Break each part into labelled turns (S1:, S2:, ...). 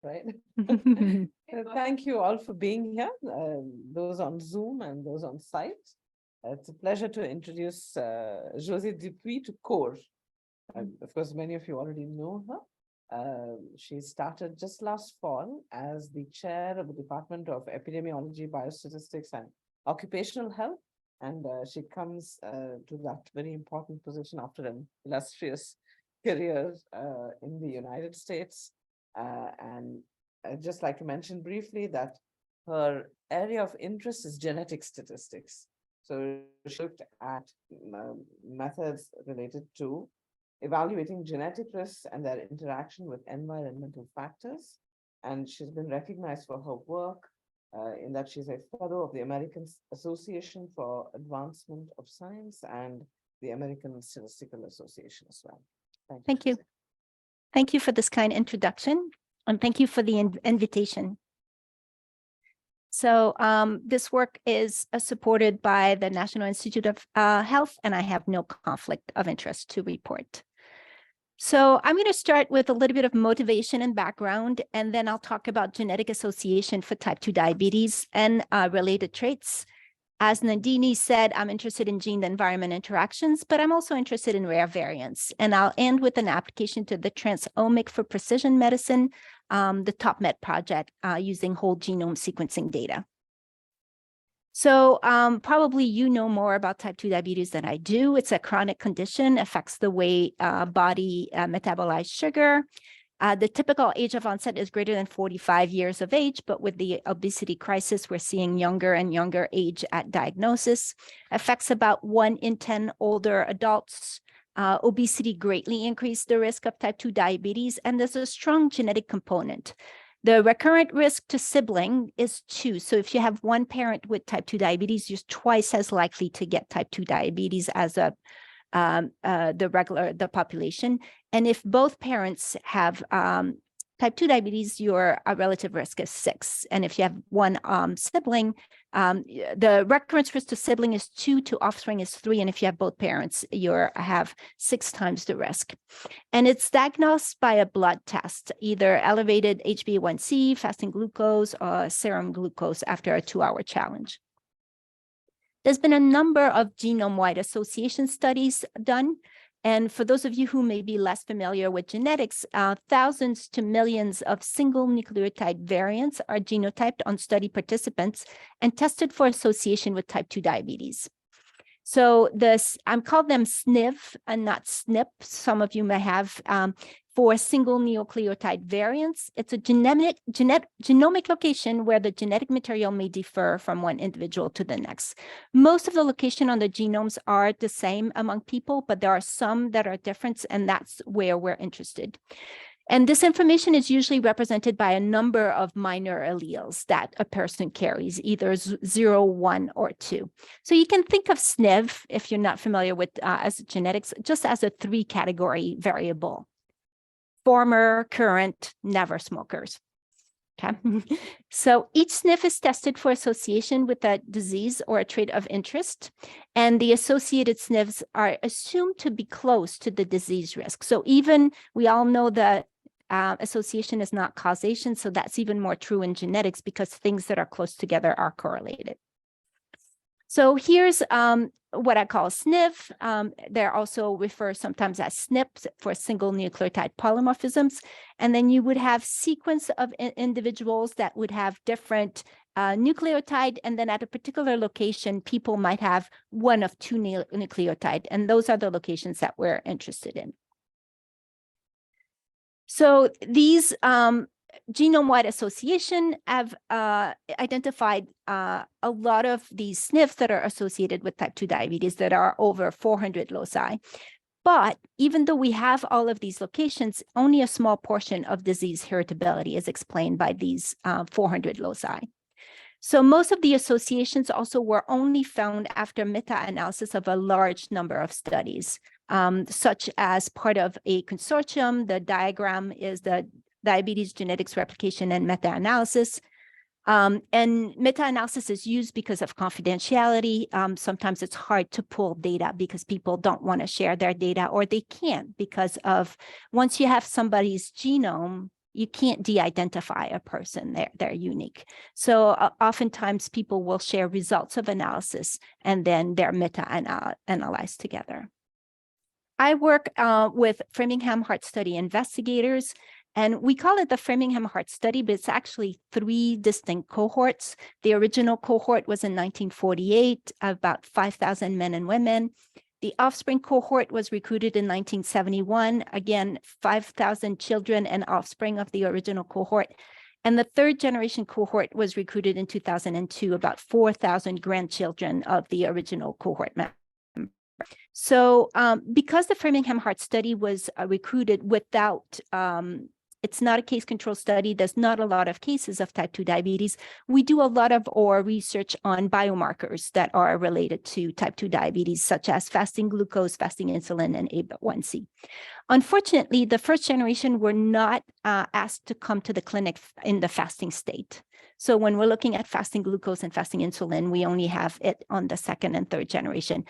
S1: right? Thank you all for being here, those on Zoom and those on site. It's a pleasure to introduce Josée Dupuis to CORE. Of course, many of you already know her. She started just last fall as the chair of the Department of Epidemiology, Biostatistics, and Occupational Health. And she comes to that very important position after an illustrious career in the United States. And I'd just like to mention briefly that her area of interest is genetic statistics. So she looked at methods related to evaluating genetic risks and their interaction with environmental factors. And she's been recognized for her work in that she's a fellow of the American Association for Advancement of Science and the American Statistical Association as well.
S2: Thank you. Thank you for this kind introduction, and thank you for the invitation. So this work is supported by the National Institute of Health, and I have no conflict of interest to report. So I'm going to start with a little bit of motivation and background, and then I'll talk about genetic association for type 2 diabetes and related traits. As Nandini said, I'm interested in gene-environment interactions, but I'm also interested in rare variants. And I'll end with an application to the Trans-Omics for precision medicine, the TOPMed project using whole genome sequencing data. So probably you know more about type 2 diabetes than I do. It's a chronic condition, affects the way body metabolizes sugar. The typical age of onset is greater than 45 years of age, but with the obesity crisis, we're seeing younger and younger age at diagnosis. Affects about 1 in 10 older adults. Obesity greatly increased the risk of type 2 diabetes, and there's a strong genetic component. The recurrent risk to sibling is 2. So if you have one parent with type 2 diabetes, you're twice as likely to get type 2 diabetes as the population. And if both parents have type 2 diabetes, your relative risk is 6. And if you have one sibling, the recurrence risk to sibling is 2, to offspring is 3. And if you have both parents, you have 6 times the risk. And it's diagnosed by a blood test, either elevated HbA1c, fasting glucose, or serum glucose after a 2-hour challenge. There's been a number of genome-wide association studies done. And for those of you who may be less familiar with genetics, thousands to millions of single nucleotide variants are genotyped on study participants and tested for association with type 2 diabetes. So I'm called them SNV and not SNP. Some of you may have for single nucleotide variants. It's a genomic location where the genetic material may differ from one individual to the next. Most of the location on the genomes are the same among people, but there are some that are different, and that's where we're interested. And this information is usually represented by a number of minor alleles that a person carries, either 0, 1, or 2. So you can think of SNV, if you're not familiar with as genetics, just as a 3-category variable. Former, current, never smokers. Okay. So each SNV is tested for association with a disease or a trait of interest, and the associated SNVs are assumed to be close to the disease risk. So even we all know that association is not causation, so that's even more true in genetics because things that are close together are correlated. So here's what I call SNV. They're also referred sometimes as SNPs for single nucleotide polymorphisms. And then you would have sequence of individuals that would have different nucleotide. And then at a particular location, people might have one of 2 nucleotide. And those are the locations that we're interested in. So these genome-wide association have identified a lot of these SNVs that are associated with type 2 diabetes that are over 400 loci. But even though we have all of these locations, only a small portion of disease heritability is explained by these 400 loci. So most of the associations also were only found after meta-analysis of a large number of studies, such as part of a consortium. The diagram is the diabetes genetics replication and meta-analysis. And meta-analysis is used because of confidentiality. Sometimes it's hard to pull data because people don't want to share their data, or they can't because of once you have somebody's genome, You can't de-identify a person. They're unique. So oftentimes people will share results of analysis and then they're meta-analyzed together. I work with Framingham Heart Study investigators, and we call it the Framingham Heart Study, but it's actually 3 distinct cohorts. The original cohort was in 1948, about 5,000 men and women. The offspring cohort was recruited in 1971, again, 5,000 children and offspring of the original cohort. And the 3rd generation cohort was recruited in 2002, about 4,000 grandchildren of the original cohort member. So because the Framingham Heart Study was recruited without, it's not a case control study, there's not a lot of cases of type 2 diabetes, we do a lot of our research on biomarkers that are related to type 2 diabetes, such as fasting glucose, fasting insulin, and A1C. Unfortunately, the 1st generation were not asked to come to the clinic in the fasting state. So when we're looking at fasting glucose and fasting insulin, we only have it on the 2nd and 3rd generation.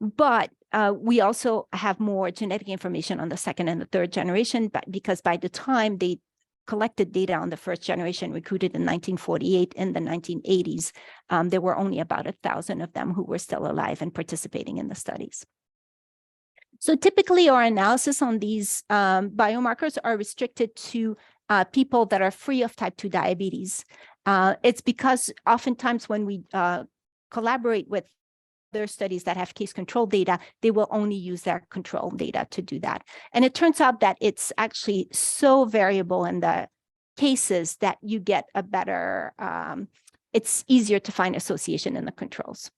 S2: But we also have more genetic information on the 2nd and the 3rd generation, but because by the time they collected data on the 1st generation recruited in 1948, in the 1980s, there were only about 1,000 of them who were still alive and participating in the studies. So typically our analysis on these biomarkers are restricted to people that are free of type 2 diabetes. It's because oftentimes when we collaborate with their studies that have case control data, they will only use their control data to do that. And it turns out that it's actually so variable in the cases that you get a better, it's easier to find association in the controls.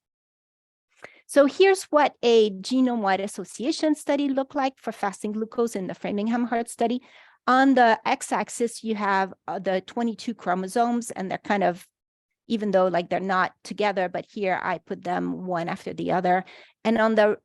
S2: So here's what a genome-wide association study looked like for fasting glucose in the Framingham Heart Study. On the x-axis, you have the 22 chromosomes, and they're kind of, even though like they're not together, but here I put them one after the other. And on the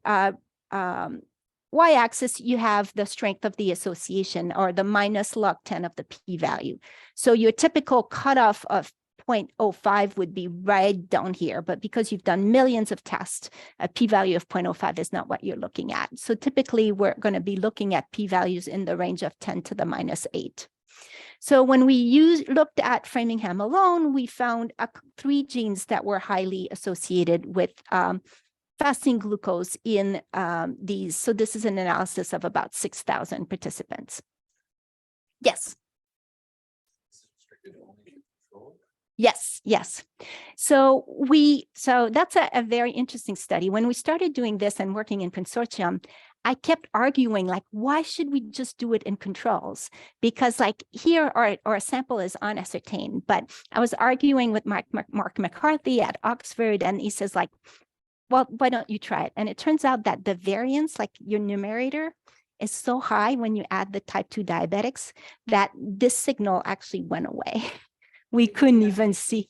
S2: y-axis, you have the strength of the association, or the minus log 10 of the p-value. So your typical cutoff of 0.05 would be right down here, but because you've done millions of tests, a p-value of 0.05 is not what you're looking at. So typically we're going to be looking at p-values in the range of 10 to the minus 8. So when we looked at Framingham alone, we found 3 genes that were highly associated with fasting glucose in these. So this is an analysis of about 6,000 participants. Yes. Yes, yes. So that's a very interesting study. When we started doing this and working in consortium, I kept arguing, like, why should we just do it in controls? Because like here our sample is unascertained, but I was arguing with Mark McCarthy at Oxford, and he says like, well, why don't you try it? And it turns out that the variance, like your numerator, is so high when you add the type 2 diabetics that this signal actually went away. We couldn't even see.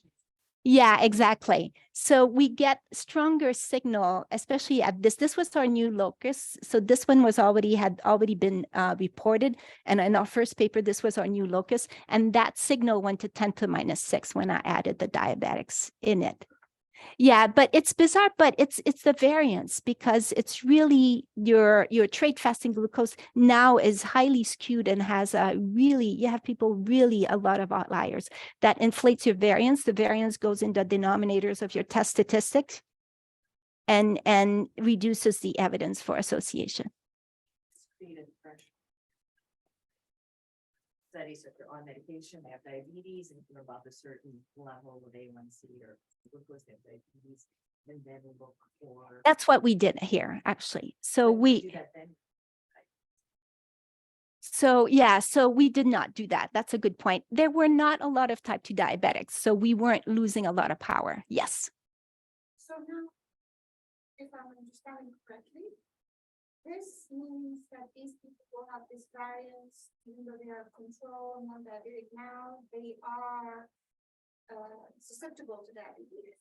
S2: Yeah, exactly. So we get stronger signal, especially at this. This was our new locus. So this one had already been reported. And in our first paper, this was our new locus. And that signal went to 10 to the minus 6 when I added the diabetics in it. Yeah, but it's bizarre, but it's the variance, because it's really your trait fasting glucose now is highly skewed and has you have people really a lot of outliers that inflates your variance. The variance goes into denominators of your test statistics and reduces the evidence for association.
S3: Studies if they're on medication, they have diabetes, and if they're above a certain level of A1C or glucose, they have diabetes, and then we look for.
S2: That's what we did here, actually. So we. So yeah, so we did not do that. That's a good point. There were not a lot of type 2 diabetics, so we weren't losing a lot of power. Yes.
S4: So now, if I'm understanding correctly, this means that these people will have this variance, even though they are control, non-diabetic now, they are susceptible to diabetes.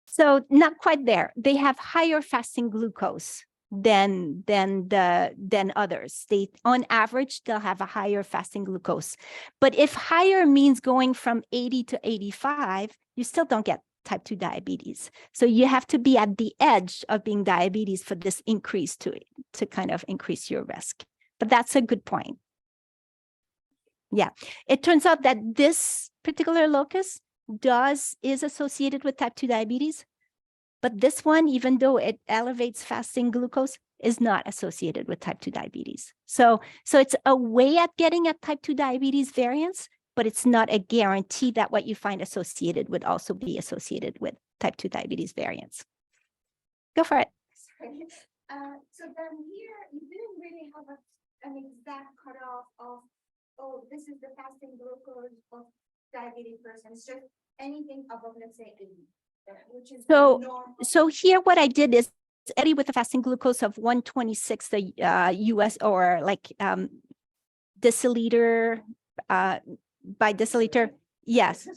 S2: So not quite there. They have higher fasting glucose than others. They, on average, they'll have a higher fasting glucose. But if higher means going from 80 to 85, you still don't get type 2 diabetes. So you have to be at the edge of being diabetes for this increase to kind of increase your risk. But that's a good point. Yeah, it turns out that this particular locus is associated with type 2 diabetes, but this one, even though it elevates fasting glucose, is not associated with type 2 diabetes. So it's a way at getting at type 2 diabetes variants, but it's not a guarantee that what you find associated would also be associated with type 2 diabetes variants. Go for it.
S4: Sorry. So then here, you didn't really have an exact cutoff of, oh, this is the fasting glucose of diabetic person. It's just anything above, let's say, 80, which is
S2: So,
S4: normal.
S2: so here what I did is Eddie with a fasting glucose of 126, the US or like deciliter by deciliter. Yes.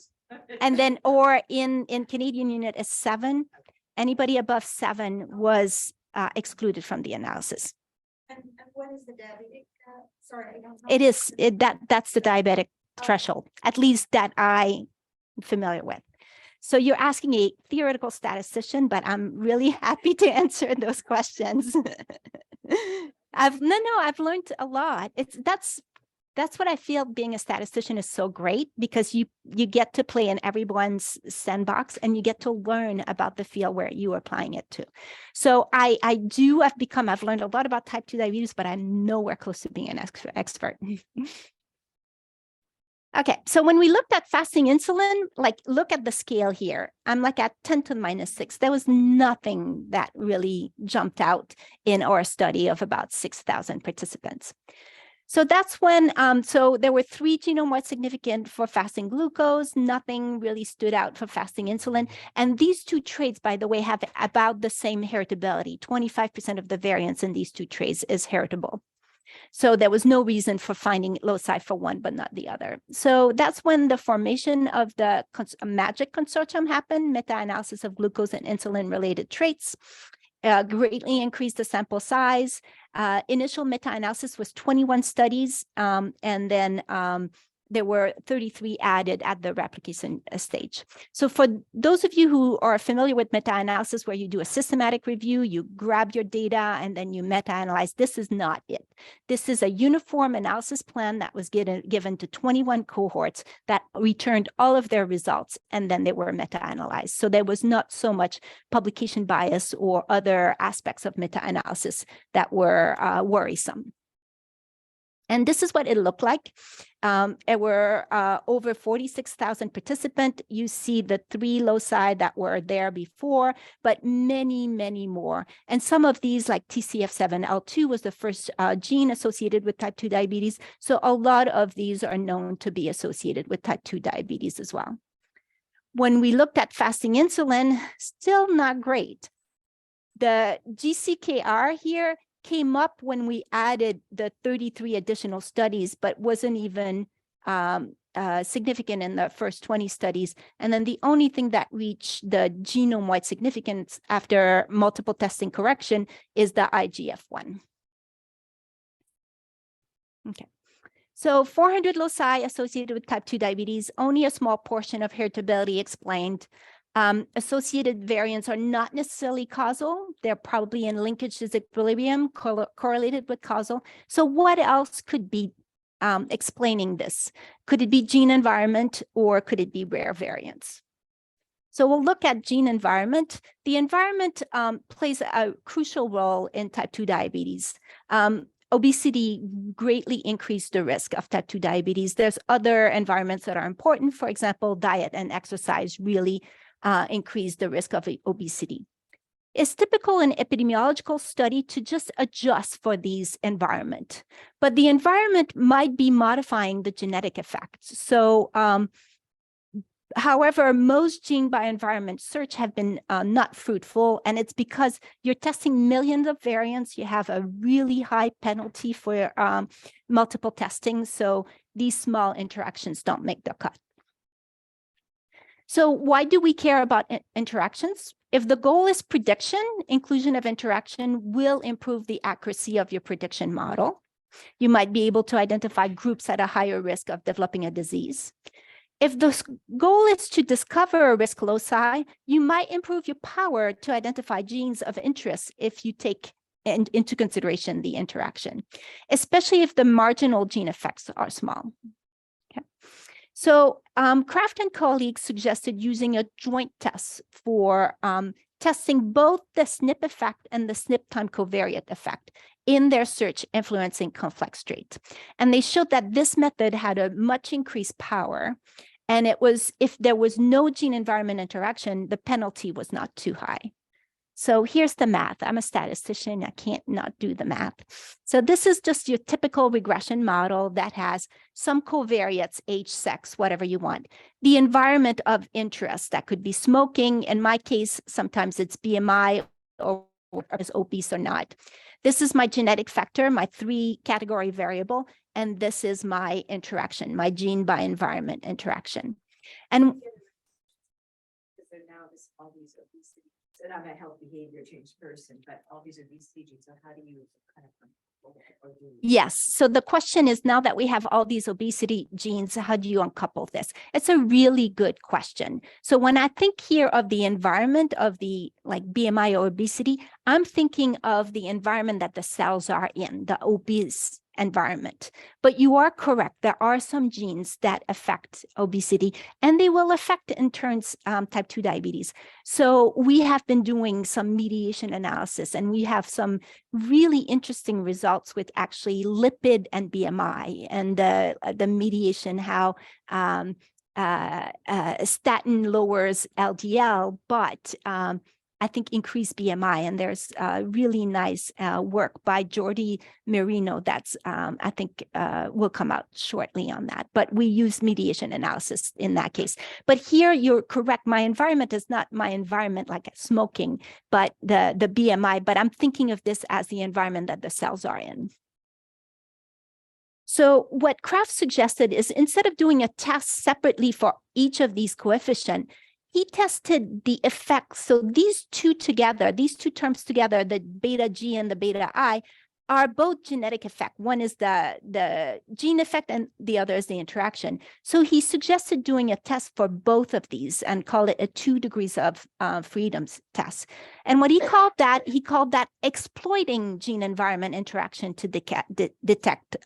S2: And then, or in Canadian unit is 7. Anybody above 7 was excluded from the analysis.
S4: And what is the diabetic? Sorry, I don't know.
S2: It is that's the diabetic threshold, at least that I'm familiar with. So you're asking a theoretical statistician, but I'm really happy to answer those questions. I've learned a lot. That's what I feel being a statistician is so great, because you get to play in everyone's sandbox and you get to learn about the field where you are applying it to. So I've learned a lot about type 2 diabetes, but I'm nowhere close to being an expert. Okay, so when we looked at fasting insulin, like look at the scale here. I'm like at 10 to the minus 6. There was nothing that really jumped out in our study of about 6,000 participants. So that's when, so there were 3 genome-wide significant for fasting glucose. Nothing really stood out for fasting insulin. And these 2 traits, by the way, have about the same heritability. 25% of the variance in these 2 traits is heritable. So there was no reason for finding loci for one, but not the other. So that's when the formation of the MAGIC consortium happened, meta-analysis of glucose and insulin-related traits. Greatly increased the sample size. Initial meta-analysis was 21 studies, and then there were 33 added at the replication stage. So for those of you who are familiar with meta-analysis, where you do a systematic review, you grab your data and then you meta-analyze, this is not it. This is a uniform analysis plan that was given to 21 cohorts that returned all of their results, and then they were meta-analyzed. So there was not so much publication bias or other aspects of meta-analysis that were worrisome. And this is what it looked like. There were over 46,000 participants. You see the 3 loci that were there before, but many, many more. And some of these, like TCF7L2 was the first gene associated with type 2 diabetes. So a lot of these are known to be associated with type 2 diabetes as well. When we looked at fasting insulin, still not great. The GCKR here came up when we added the 33 additional studies, but wasn't even significant in the first 20 studies. And then the only thing that reached the genome-wide significance after multiple testing correction is the IGF-1. Okay. So 400 loci associated with type 2 diabetes, only a small portion of heritability explained. Associated variants are not necessarily causal. They're probably in linkage disequilibrium correlated with causal. So what else could be explaining this? Could it be gene environment, or could it be rare variants? So we'll look at gene environment. The environment plays a crucial role in type 2 diabetes. Obesity greatly increased the risk of type 2 diabetes. There's other environments that are important. For example, diet and exercise really increase the risk of obesity. It's typical in epidemiological study to just adjust for these environment, but the environment might be modifying the genetic effects. So, however, most gene bioenvironment search have been not fruitful, and it's because you're testing millions of variants. You have a really high penalty for multiple testing, so these small interactions don't make the cut. So why do we care about interactions? If the goal is prediction, inclusion of interaction will improve the accuracy of your prediction model. You might be able to identify groups at a higher risk of developing a disease. If the goal is to discover a risk loci, you might improve your power to identify genes of interest if you take into consideration the interaction, especially if the marginal gene effects are small. Okay. So Kraft and colleagues suggested using a joint test for testing both the SNP effect and the SNP time covariate effect in their search influencing complex traits. And they showed that this method had a much increased power. And it was, if there was no gene environment interaction, the penalty was not too high. So here's the math. I'm a statistician. I can't not do the math. So this is just your typical regression model that has some covariates, age, sex, whatever you want. The environment of interest, that could be smoking. In my case, sometimes it's BMI or is obese or not. This is my genetic factor, my 3-category variable. And this is my interaction, my gene by environment interaction. And
S3: now this all these obesity. And I'm a health behavior change person, but all these obesity genes, so how do you kind of
S2: yes. So the question is, now that we have all these obesity genes, how do you uncouple this? It's a really good question. So when I think here of the environment of the like BMI or obesity, I'm thinking of the environment that the cells are in, the obese environment. But you are correct. There are some genes that affect obesity, and they will affect in turns type 2 diabetes. So we have been doing some mediation analysis, and we have some really interesting results with actually lipid and BMI and the mediation, how statin lowers LDL, but I think increased BMI. And there's really nice work by Jordi Merino that's, I think, will come out shortly on that. But we use mediation analysis in that case. But here you're correct. My environment is not my environment like smoking, but the BMI. But I'm thinking of this as the environment that the cells are in. So what Kraft suggested is, instead of doing a test separately for each of these coefficients, he tested the effects. So these two together, these two terms together, the beta G and the beta I, are both genetic effect. One is the gene effect and the other is the interaction. So he suggested doing a test for both of these and call it a 2 degrees of freedom test. And what he called that exploiting gene environment interaction to detect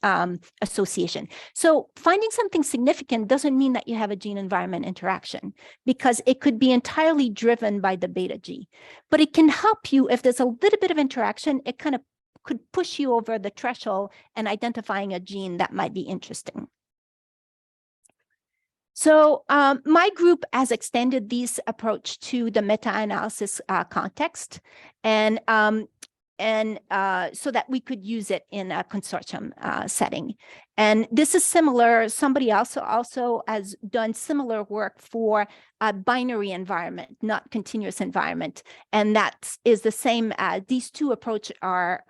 S2: association. So finding something significant doesn't mean that you have a gene environment interaction, because it could be entirely driven by the beta G. But it can help you if there's a little bit of interaction. It kind of could push you over the threshold and identifying a gene that might be interesting. So my group has extended this approach to the meta-analysis context, and so that we could use it in a consortium setting. And this is similar. Somebody also has done similar work for a binary environment, not continuous environment. And that is the same as these two approaches are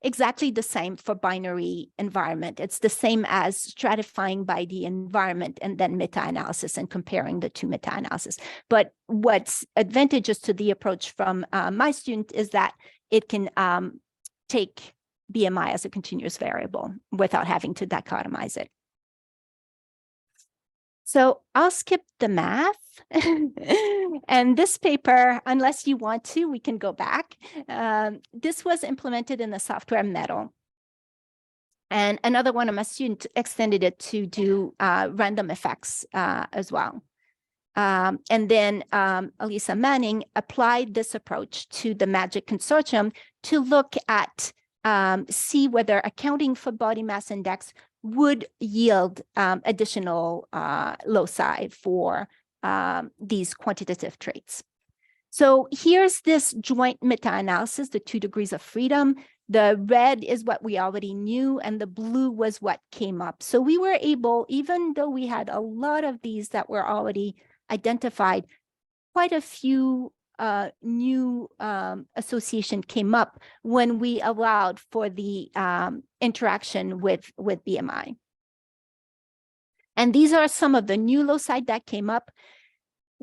S2: exactly the same for binary environment. It's the same as stratifying by the environment and then meta-analysis and comparing the two meta-analysis. But what's advantageous to the approach from my student is that it can take BMI as a continuous variable without having to dichotomize it. So I'll skip the math. And this paper, unless you want to, we can go back. This was implemented in the software Medal. And another one of my students extended it to do random effects as well. And then Elisa Manning applied this approach to the MAGIC consortium to look at, see whether accounting for body mass index would yield additional loci for these quantitative traits. So here's this joint meta-analysis, the 2 degrees of freedom. The red is what we already knew, and the blue was what came up. So we were able, even though we had a lot of these that were already identified, quite a few new association came up when we allowed for the interaction with BMI. And these are some of the new loci that came up.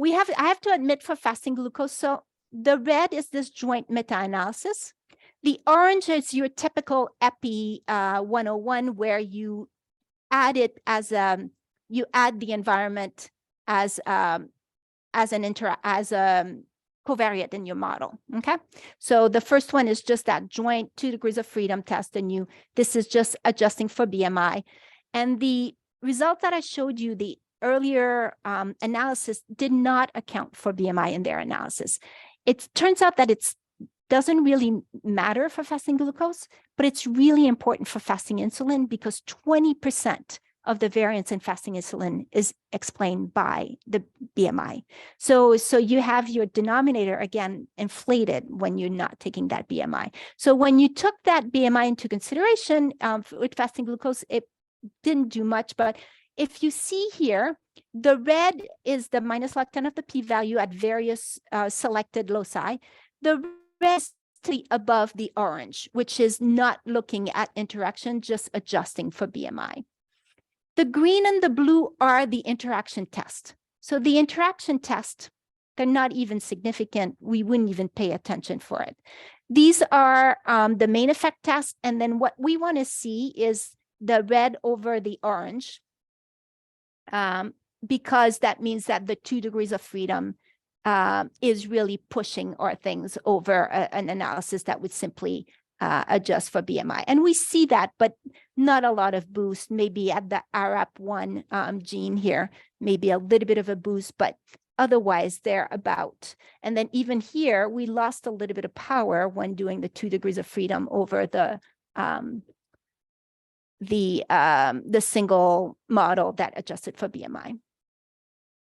S2: I have to admit, for fasting glucose, so the red is this joint meta-analysis. The orange is your typical EPI 101, where you add it as you add the environment as a covariate in your model. Okay, so the first one is just that joint 2 degrees of freedom test, and this is just adjusting for BMI. And the result that I showed you, the earlier analysis did not account for BMI in their analysis. It turns out that it doesn't really matter for fasting glucose, but it's really important for fasting insulin because 20% of the variance in fasting insulin is explained by the BMI. So you have your denominator, again, inflated when you're not taking that BMI. So when you took that BMI into consideration with fasting glucose, it didn't do much. But if you see here, the red is the minus log 10 of the p-value at various selected loci. The red is above the orange, which is not looking at interaction, just adjusting for BMI. The green and the blue are the interaction test. So the interaction test, they're not even significant. We wouldn't even pay attention for it. These are the main effect test. And then what we want to see is the red over the orange, because that means that the 2 degrees of freedom is really pushing our things over an analysis that would simply adjust for BMI. And we see that, but not a lot of boost, maybe at the ARAP1 gene here, maybe a little bit of a boost, but otherwise they're about. And then even here, we lost a little bit of power when doing the 2 degrees of freedom over the single model that adjusted for BMI.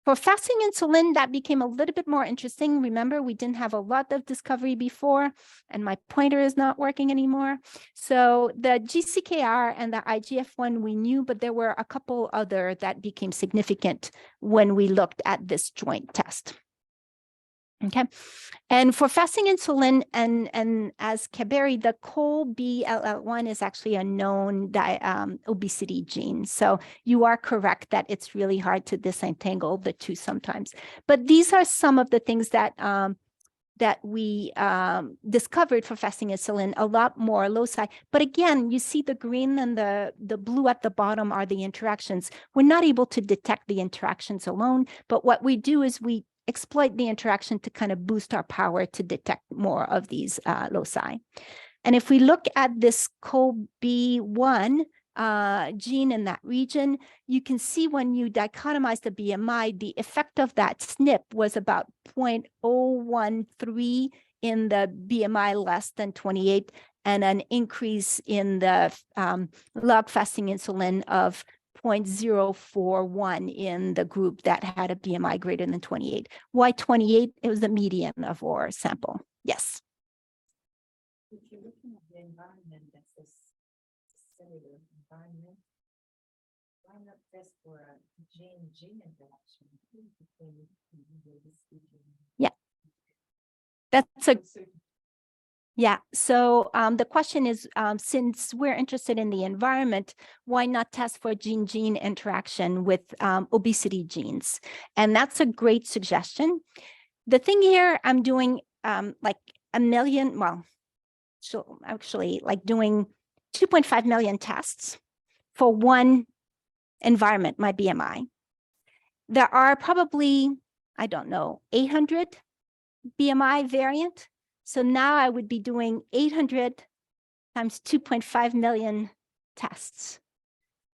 S2: For fasting insulin, that became a little bit more interesting. Remember, we didn't have a lot of discovery before, and my pointer is not working anymore. So the GCKR and the IGF-1 we knew, but there were a couple other that became significant when we looked at this joint test. Okay, and for fasting insulin and as Kaberi, the CoBLL1 is actually a known obesity gene. So you are correct that it's really hard to disentangle the two sometimes. But these are some of the things that that we discovered for fasting insulin, a lot more loci. But again, you see the green and the blue at the bottom are the interactions. We're not able to detect the interactions alone, but what we do is we exploit the interaction to kind of boost our power to detect more of these loci. And if we look at this CoB1 gene in that region, you can see when you dichotomize the BMI, the effect of that SNP was about 0.013 in the BMI less than 28, and an increase in the log fasting insulin of 0.041 in the group that had a BMI greater than 28. Why 28? It was the median of our sample. Yes.
S3: If you're looking at the environment, that's a cellular environment, why not test for a gene-gene interaction between
S2: yeah. That's a yeah. So the question is, since we're interested in the environment, why not test for gene-gene interaction with obesity genes? And that's a great suggestion. The thing here, I'm doing like a million, well, so actually like doing 2.5 million tests for one environment, my BMI. There are probably, I don't know, 800 BMI variant. So now I would be doing 800 times 2.5 million tests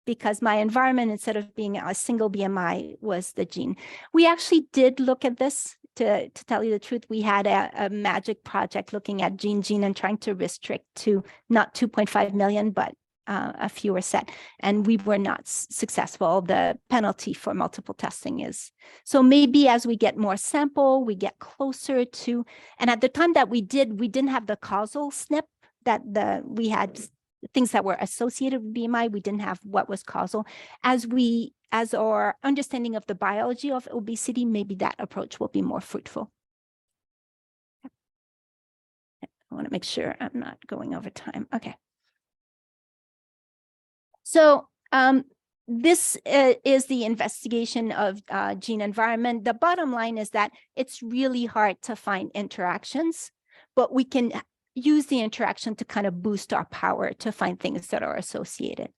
S2: because my environment, instead of being a single BMI, was the gene. We actually did look at this. To tell you the truth, we had a magic project looking at gene and trying to restrict to not 2.5 million, but a fewer set, and we were not successful. The penalty for multiple testing is, so maybe as we get more sample, we get closer to, and at the time that we didn't have the causal SNP that we had things that were associated with BMI, we didn't have what was causal. As our understanding of the biology of obesity, maybe that approach will be more fruitful. I want to make sure I'm not going over time. Okay. So this is the investigation of gene environment. The bottom line is that it's really hard to find interactions, but we can use the interaction to kind of boost our power to find things that are associated.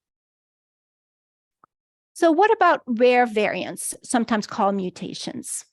S2: So what about rare variants, sometimes called mutations?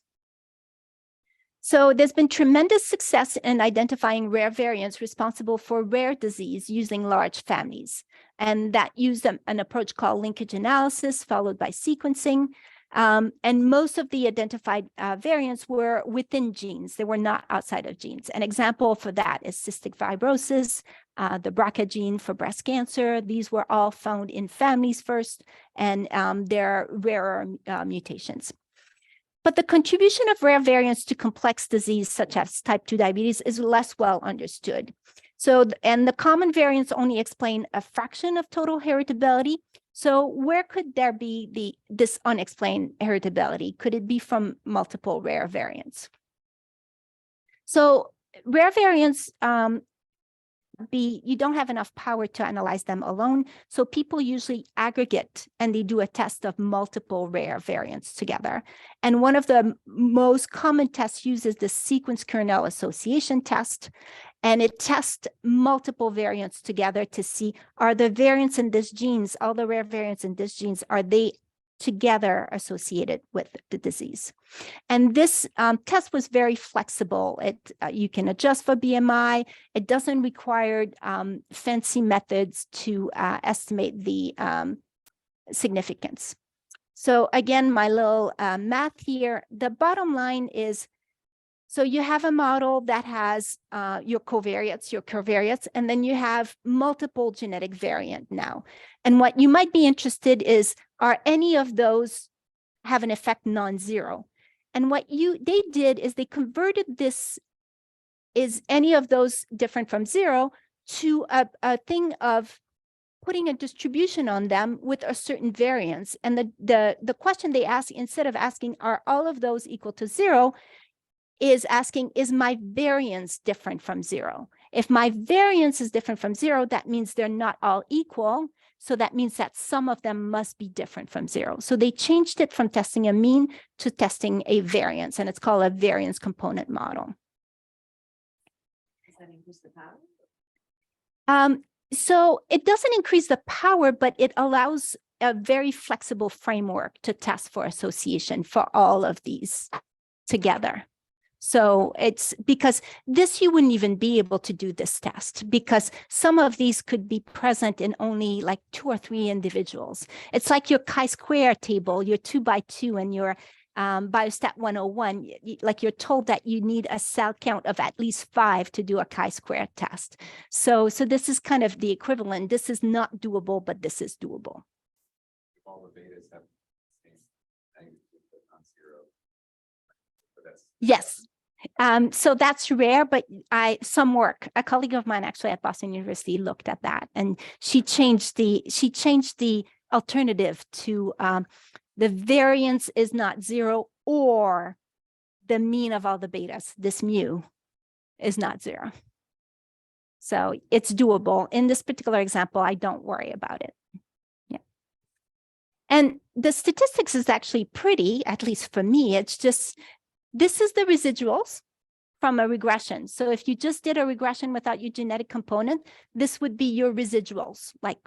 S2: So there's been tremendous success in identifying rare variants responsible for rare disease using large families. And that used an approach called linkage analysis, followed by sequencing. And most of the identified variants were within genes. They were not outside of genes. An example for that is cystic fibrosis, the BRCA gene for breast cancer. These were all found in families first, and they're rarer mutations. But the contribution of rare variants to complex disease, such as type 2 diabetes, is less well understood. So, and the common variants only explain a fraction of total heritability. So where could there be this unexplained heritability? Could it be from multiple rare variants? So rare variants, you don't have enough power to analyze them alone. So people usually aggregate and they do a test of multiple rare variants together. And one of the most common tests uses the sequence kernel association test. And it tests multiple variants together to see, are the variants in this genes, all the rare variants in this genes, are they together associated with the disease? And this test was very flexible. You can adjust for BMI. It doesn't require fancy methods to estimate the significance. So again, my little math here, the bottom line is, so you have a model that has your covariates, and then you have multiple genetic variant now. And what you might be interested is, are any of those have an effect non-zero? And what they did is they converted this, is any of those different from zero, to a thing of putting a distribution on them with a certain variance. And the question they ask, instead of asking, are all of those equal to zero, is asking, is my variance different from zero? If my variance is different from zero, that means they're not all equal. So that means that some of them must be different from zero. So they changed it from testing a mean to testing a variance, and it's called a variance component model.
S3: Does that increase the power?
S2: So it doesn't increase the power, but it allows a very flexible framework to test for association for all of these together. So it's because this, you wouldn't even be able to do this test because some of these could be present in only like 2 or 3 individuals. It's like your chi-square table, your 2 by 2 and your Biostat 101, like you're told that you need a cell count of at least 5 to do a chi-square test. So this is kind of the equivalent. This is not doable, but this is doable.
S5: All the betas have the same magnitude but non-zero. But that's
S2: Yes. So that's rare, but a colleague of mine actually at Boston University looked at that, and she changed the alternative to the variance is not zero, or the mean of all the betas, this mu, is not zero. So it's doable. In this particular example, I don't worry about it. Yeah. And the statistics is actually pretty, at least for me. It's just, this is the residuals from a regression. So if you just did a regression without your genetic component, this would be your residuals, like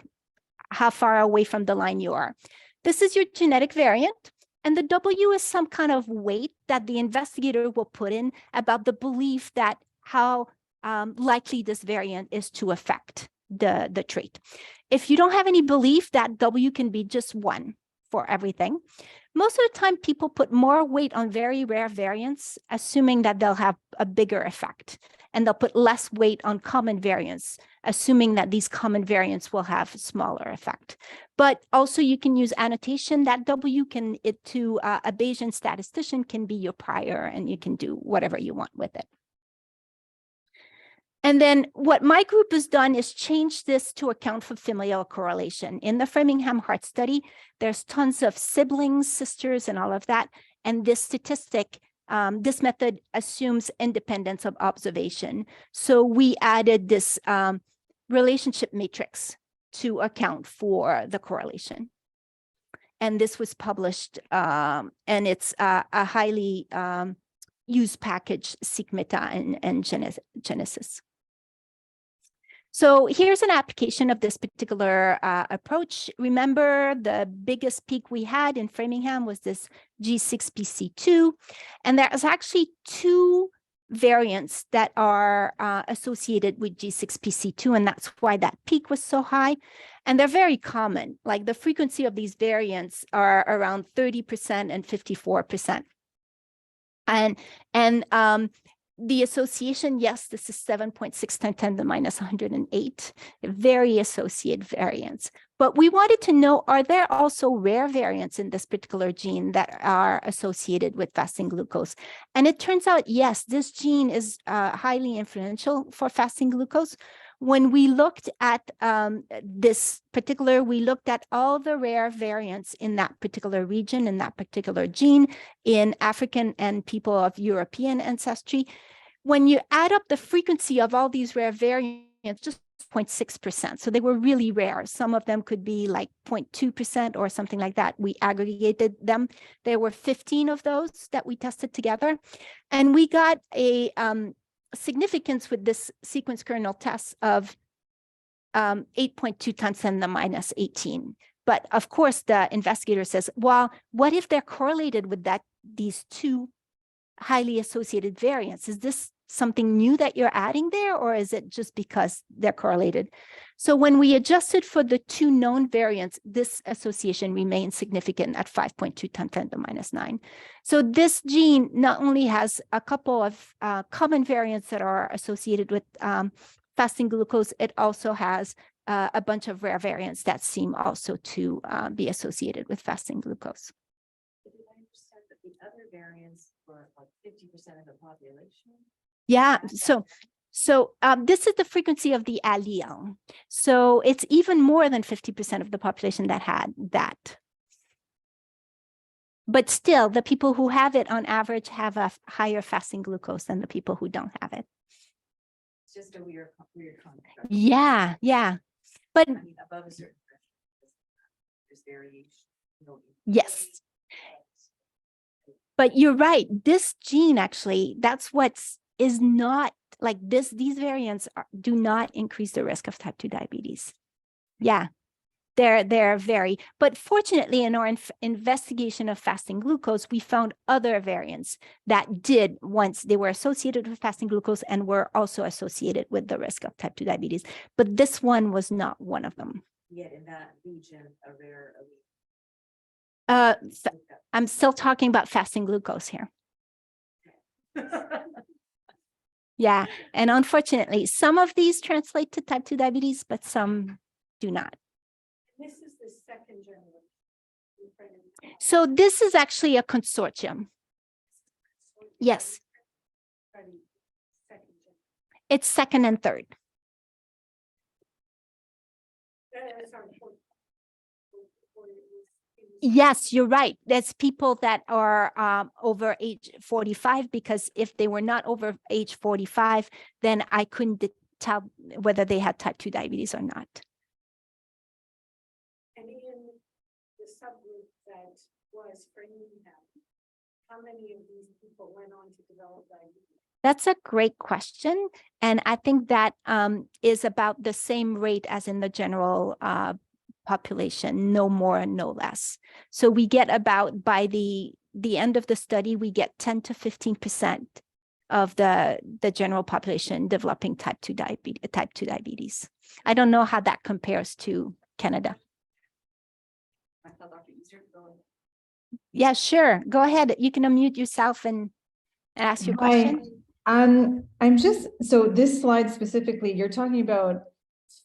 S2: how far away from the line you are. This is your genetic variant, and the W is some kind of weight that the investigator will put in about the belief that how likely this variant is to affect the trait. If you don't have any belief, that W can be just 1 for everything. Most of the time, people put more weight on very rare variants, assuming that they'll have a bigger effect. And they'll put less weight on common variants, assuming that these common variants will have a smaller effect. But also you can use annotation. That W to a Bayesian statistician can be your prior, and you can do whatever you want with it. And then what my group has done is change this to account for familial correlation. In the Framingham Heart Study, there's tons of siblings, sisters, and all of that. And this statistic, this method assumes independence of observation. So we added this relationship matrix to account for the correlation. And this was published, and it's a highly used package, SeqMeta and Genesis. So here's an application of this particular approach. Remember, the biggest peak we had in Framingham was this G6PC2, and there's actually two variants that are associated with G6PC2, and that's why that peak was so high. And they're very common. Like the frequency of these variants are around 30% and 54%. And the association, yes, this is 7.6 times 10 to the minus 108, very associated variants. But we wanted to know, are there also rare variants in this particular gene that are associated with fasting glucose? And it turns out, yes, this gene is highly influential for fasting glucose. When we looked at we looked at all the rare variants in that particular region, in that particular gene, in African and people of European ancestry. When you add up the frequency of all these rare variants, just 0.6%. So they were really rare. Some of them could be like 0.2% or something like that. We aggregated them. There were 15 of those that we tested together. And we got a significance with this sequence kernel test of 8.2 times 10 to the minus 18. But of course, the investigator says, well, what if they're correlated with these two highly associated variants? Is this something new that you're adding there, or is it just because they're correlated? So when we adjusted for the two known variants, this association remains significant at 5.2 times 10 to the minus 9. So this gene not only has a couple of common variants that are associated with fasting glucose, it also has a bunch of rare variants that seem also to be associated with fasting glucose.
S3: Did I understand that the other variants were like 50% of the population?
S2: Yeah, so this is the frequency of the allele. So it's even more than 50% of the population that had that. But still, the people who have it on average have a higher fasting glucose than the people who don't have it.
S3: It's just a weird construct.
S2: Yeah, yeah. But
S3: I mean, above a certain threshold, there's variation.
S2: yes. But you're right. This gene actually, that's is not like this. These variants do not increase the risk of type 2 diabetes. Yeah, they're very, but fortunately in our investigation of fasting glucose, we found other variants that did, once they were associated with fasting glucose and were also associated with the risk of type 2 diabetes. But this one was not one of them.
S3: Yet in that region, a rare.
S2: I'm still talking about fasting glucose here. Yeah, and unfortunately, some of these translate to type 2 diabetes, but some do not.
S4: This is the second generation.
S2: So this is actually a consortium. Yes, it's second and third. Yes, you're right. That's people that are over age 45, because if they were not over age 45, then I couldn't tell whether they had type 2 diabetes or not.
S4: And in the subgroup that was Framingham, how many of these people went on to develop diabetes?
S2: That's a great question. And I think that is about the same rate as in the general population, no more and no less. So we get about, by the end of the study, we get 10 to 15% of the general population developing type 2 diabetes. I don't know how that compares to Canada.
S3: I thought Dr. Easter could go.
S2: Yeah, sure. Go ahead. You can unmute yourself and ask your question.
S6: I'm just, so this slide specifically, you're talking about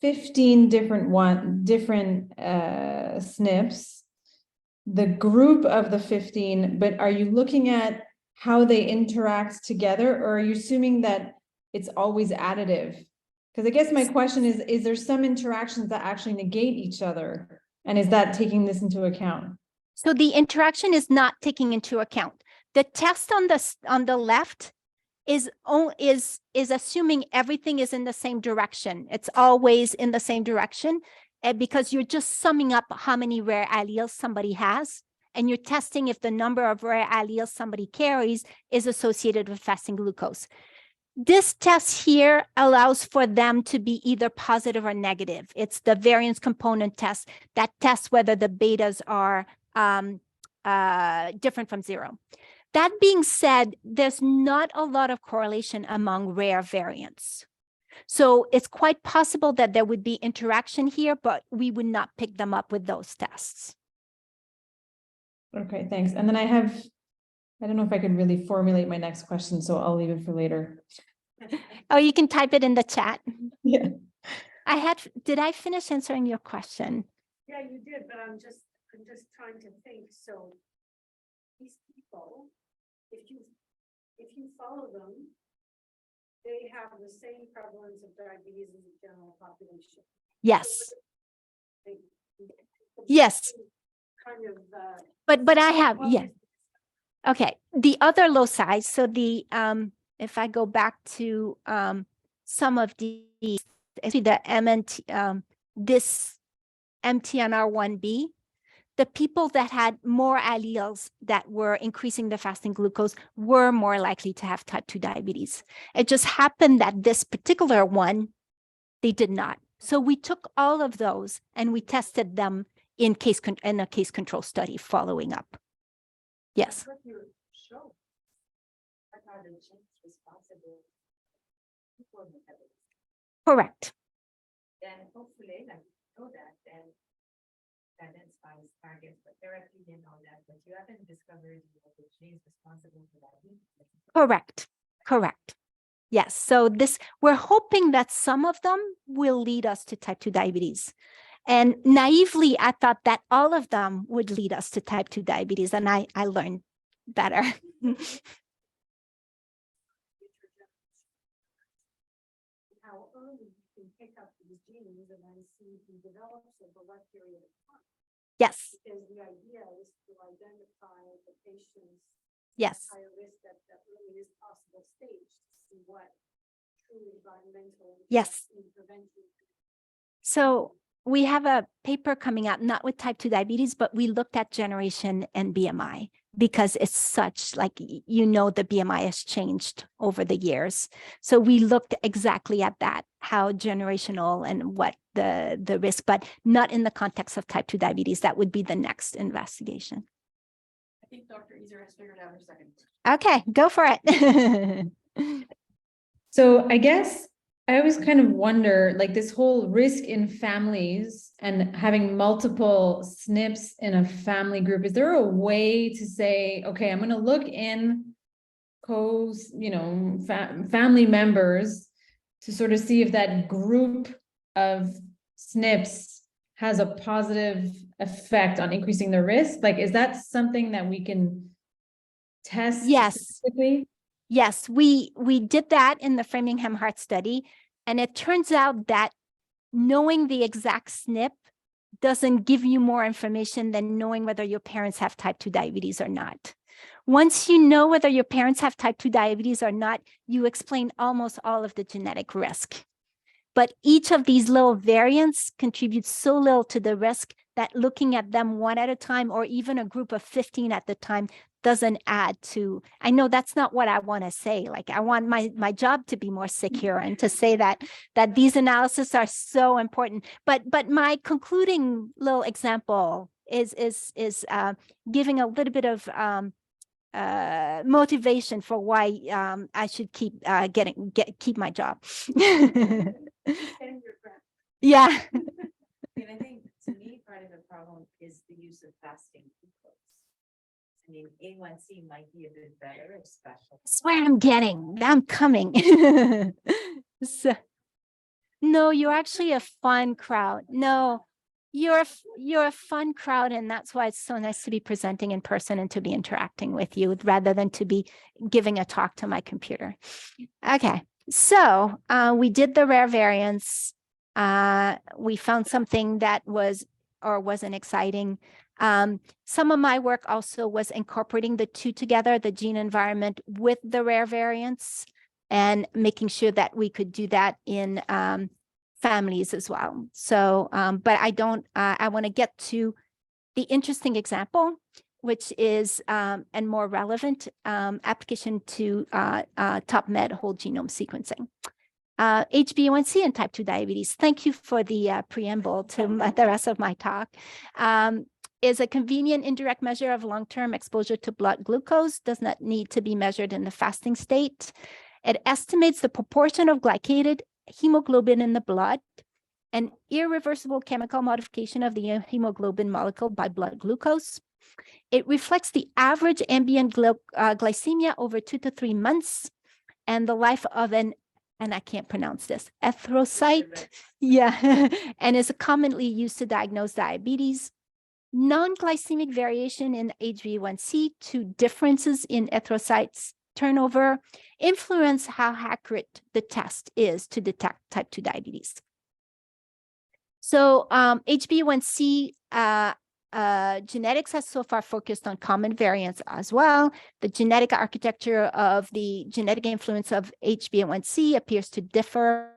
S6: 15 different SNPs, the group of the 15, but are you looking at how they interact together, or are you assuming that it's always additive? Because I guess my question is there some interactions that actually negate each other? And is that taking this into account?
S2: So the interaction is not taking into account. The test on the left is assuming everything is in the same direction. It's always in the same direction, because you're just summing up how many rare alleles somebody has, and you're testing if the number of rare alleles somebody carries is associated with fasting glucose. This test here allows for them to be either positive or negative. It's the variance component test that tests whether the betas are different from 0. That being said, there's not a lot of correlation among rare variants. So it's quite possible that there would be interaction here, but we would not pick them up with those tests.
S6: Okay, thanks. And then I don't know if I could really formulate my next question, so I'll leave it for later.
S2: Oh, you can type it in the chat.
S6: Yeah.
S2: Did I finish answering your question?
S3: Yeah, you did, but I'm just trying to think. So these people, if you follow them, they have the same prevalence of diabetes as the general population.
S2: Yes.
S3: They-
S2: Yes.
S3: Kind of.
S2: But I have, yeah. Okay, the other loci, so the if I go back to some of these, actually the MNT, this MTNR1B, the people that had more alleles that were increasing the fasting glucose were more likely to have type 2 diabetes. It just happened that this particular one, they did not. So we took all of those and we tested them in a case control study following up. Yes.
S3: What you show. What are the genes responsible for metabolism?
S2: Correct.
S3: Then hopefully, like know that, then identifies targets for therapy and all that, but you haven't discovered the genes responsible for that.
S2: Correct. Correct. Yes. So we're hoping that some of them will lead us to type 2 diabetes. And naively, I thought that all of them would lead us to type 2 diabetes, and I learned better.
S3: How early you can pick up these genes and then see who develops over what period of time.
S2: Yes.
S3: Because the idea is to identify the patients
S2: Yes.
S3: higher risk at the earliest possible stage to see what true environmental
S2: Yes.
S3: intervention.
S2: So we have a paper coming out, not with type 2 diabetes, but we looked at generation and BMI because it's such like, the BMI has changed over the years. So we looked exactly at that, how generational and what the risk, but not in the context of type 2 diabetes. That would be the next investigation.
S3: I think Dr. Ezer has figured out her second.
S2: Okay, go for it.
S6: So I guess I always kind of wonder, like this whole risk in families and having multiple SNPs in a family group, is there a way to say, okay, I'm going to look in family members to sort of see if that group of SNPs has a positive effect on increasing the risk? Like, is that something that we can test?
S2: Yes.
S6: Specifically?
S2: Yes, we did that in the Framingham Heart Study, and it turns out that knowing the exact SNP doesn't give you more information than knowing whether your parents have type 2 diabetes or not. Once you know whether your parents have type 2 diabetes or not, you explain almost all of the genetic risk. But each of these little variants contributes so little to the risk that looking at them one at a time, or even a group of 15 at the time, doesn't add to. I know that's not what I want to say. Like, I want my job to be more secure and to say that these analyses are so important. But my concluding little example is giving a little bit of motivation for why I should keep keep my job. Yeah.
S3: And I think to me, part of the problem is the use of fasting glucose. I mean, A1C might be a bit better, especially.
S2: That's where I'm coming. So, no, you're actually a fun crowd. No, you're a fun crowd, and that's why it's so nice to be presenting in person and to be interacting with you rather than to be giving a talk to my computer. Okay, so we did the rare variants. We found something that was or wasn't exciting. Some of my work also was incorporating the two together, the gene environment with the rare variants, and making sure that we could do that in families as well. So, but I want to get to the interesting example. which is and more relevant application to TOPMed whole genome sequencing. HbA1c and type 2 diabetes. Thank you for the preamble to the rest of my talk. Is a convenient indirect measure of long-term exposure to blood glucose, does not need to be measured in the fasting state. It estimates the proportion of glycated hemoglobin in the blood, an irreversible chemical modification of the hemoglobin molecule by blood glucose. It reflects the average ambient glycemia over 2 to 3 months and the life of an, and I can't pronounce this, erythrocyte, yeah, and is commonly used to diagnose diabetes. Non-glycemic variation in HbA1c to differences in erythrocytes turnover influence how accurate the test is to detect type 2 diabetes. So HbA1c genetics has so far focused on common variants as well. The genetic architecture of the genetic influence of HbA1c appears to differ.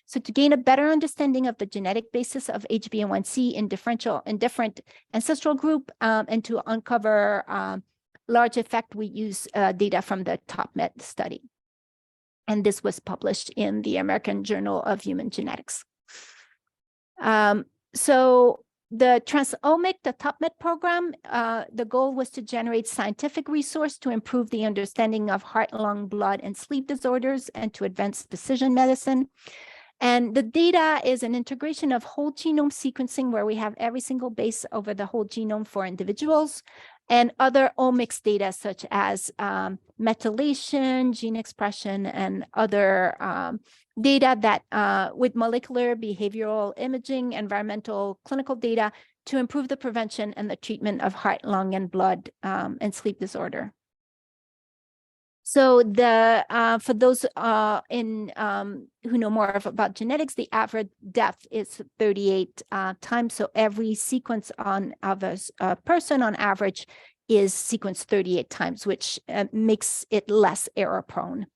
S2: So to gain a better understanding of the genetic basis of HbA1c in different ancestral group and to uncover large effect, we use data from the TOPMed study. And this was published in the American Journal of Human Genetics. So the Trans-Omics, the TOPMed program, the goal was to generate scientific resource to improve the understanding of heart, lung, blood, and sleep disorders and to advance precision medicine. And the data is an integration of whole genome sequencing where we have every single base over the whole genome for individuals and other omics data such as methylation, gene expression, and other data that with molecular, behavioral imaging, environmental, clinical data to improve the prevention and the treatment of heart, lung, and blood and sleep disorder. So the for those who know more about genetics, the average depth is 38 times. So every sequence of a person on average is sequenced 38 times, which makes it less error prone.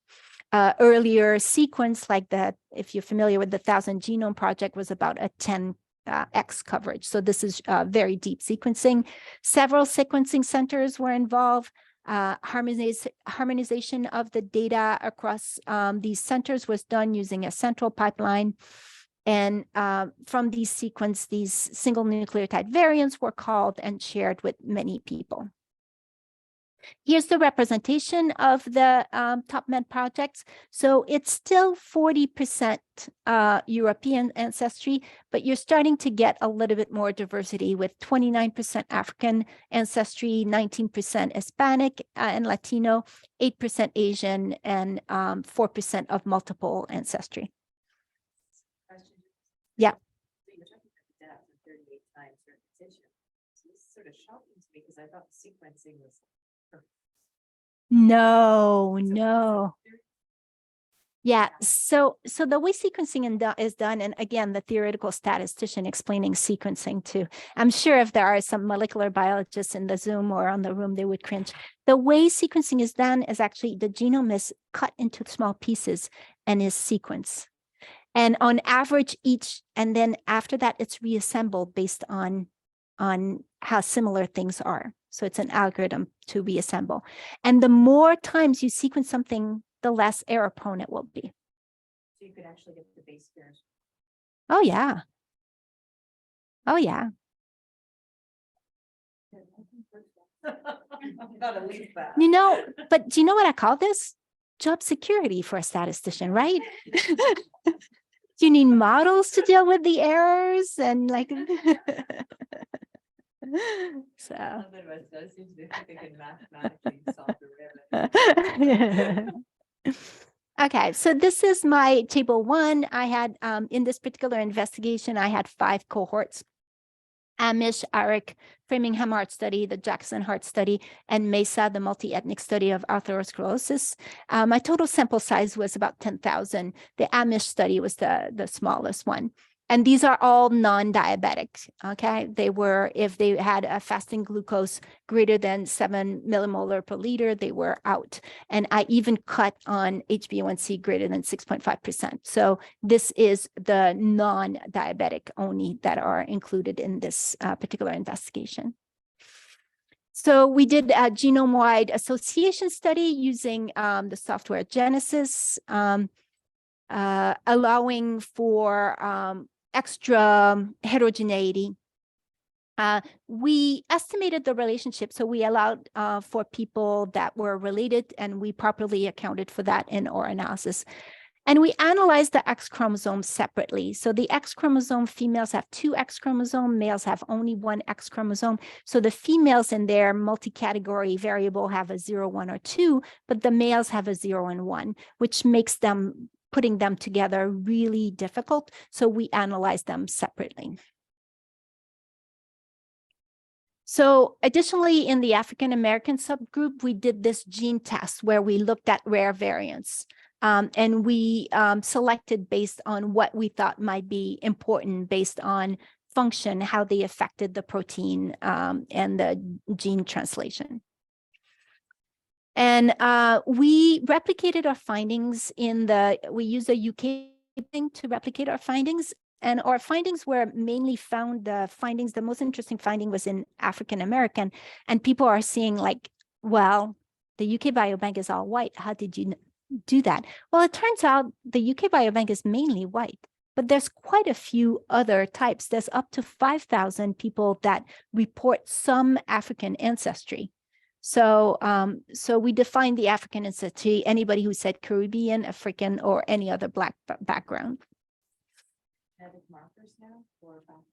S2: Earlier sequence like that, if you're familiar with the 1000 Genome Project, was about a 10x coverage. So this is very deep sequencing. Several sequencing centers were involved. Harmonization of the data across these centers was done using a central pipeline. And from these sequence, these single nucleotide variants were called and shared with many people. Here's the representation of the TOPMed projects. So it's still 40% European ancestry, but you're starting to get a little bit more diversity with 29% African ancestry, 19% Hispanic and Latino, 8% Asian, and 4% of multiple ancestry. Yeah.
S7: So you're talking about the depth of 38 times repetition. So this is sort of shocking to me because I thought sequencing was
S2: No. Yeah, so the way sequencing is done, and again, the theoretical statistician explaining sequencing too. I'm sure if there are some molecular biologists in the Zoom or on the room, they would cringe. The way sequencing is done is actually the genome is cut into small pieces and is sequenced. And on average each, and then after that, it's reassembled based on how similar things are. So it's an algorithm to reassemble. And the more times you sequence something, the less error prone it will be.
S7: So you could actually get the base pairs.
S2: Oh, yeah. Oh, yeah.
S7: Gotta leave that.
S2: You know, but do you know what I call this? Job security for a statistician, right? You need models to deal with the errors and like. So.
S7: Otherwise, does seem to think they can mathematically solve the riddle.
S2: Okay, so this is my table one. I had in this particular investigation, I had 5 cohorts. Amish, ARIC, Framingham Heart Study, the Jackson Heart Study, and MESA, the multi-ethnic study of atherosclerosis. My total sample size was about 10,000. The Amish study was the smallest one. And these are all non-diabetic, okay? They were, if they had a fasting glucose greater than 7 millimolar per liter, they were out. And I even cut on HbA1c greater than 6.5%. So this is the non-diabetic only that are included in this particular investigation. So we did a genome-wide association study using the software Genesis, allowing for extra heterogeneity. We estimated the relationship, so we allowed for people that were related, and we properly accounted for that in our analysis. And we analyzed the X chromosome separately. So the X chromosome, females have 2 X chromosome, males have only 1 X chromosome. So the females in their multi-category variable have a 0, 1, or 2, but the males have a 0 and 1, which makes them putting them together really difficult. So we analyzed them separately. So additionally, in the African American subgroup, we did this gene test where we looked at rare variants. And we selected based on what we thought might be important based on function, how they affected the protein and the gene translation. And we replicated our findings we used a UK thing to replicate our findings. And our findings were mainly the most interesting finding was in African American. And people are seeing like, well, the UK Biobank is all white. How did you do that? Well, it turns out the UK Biobank is mainly white, but there's quite a few other types. There's up to 5,000 people that report some African ancestry. So, so we defined the African ancestry, anybody who said Caribbean, African, or any other Black background.
S7: Genetic markers now for background?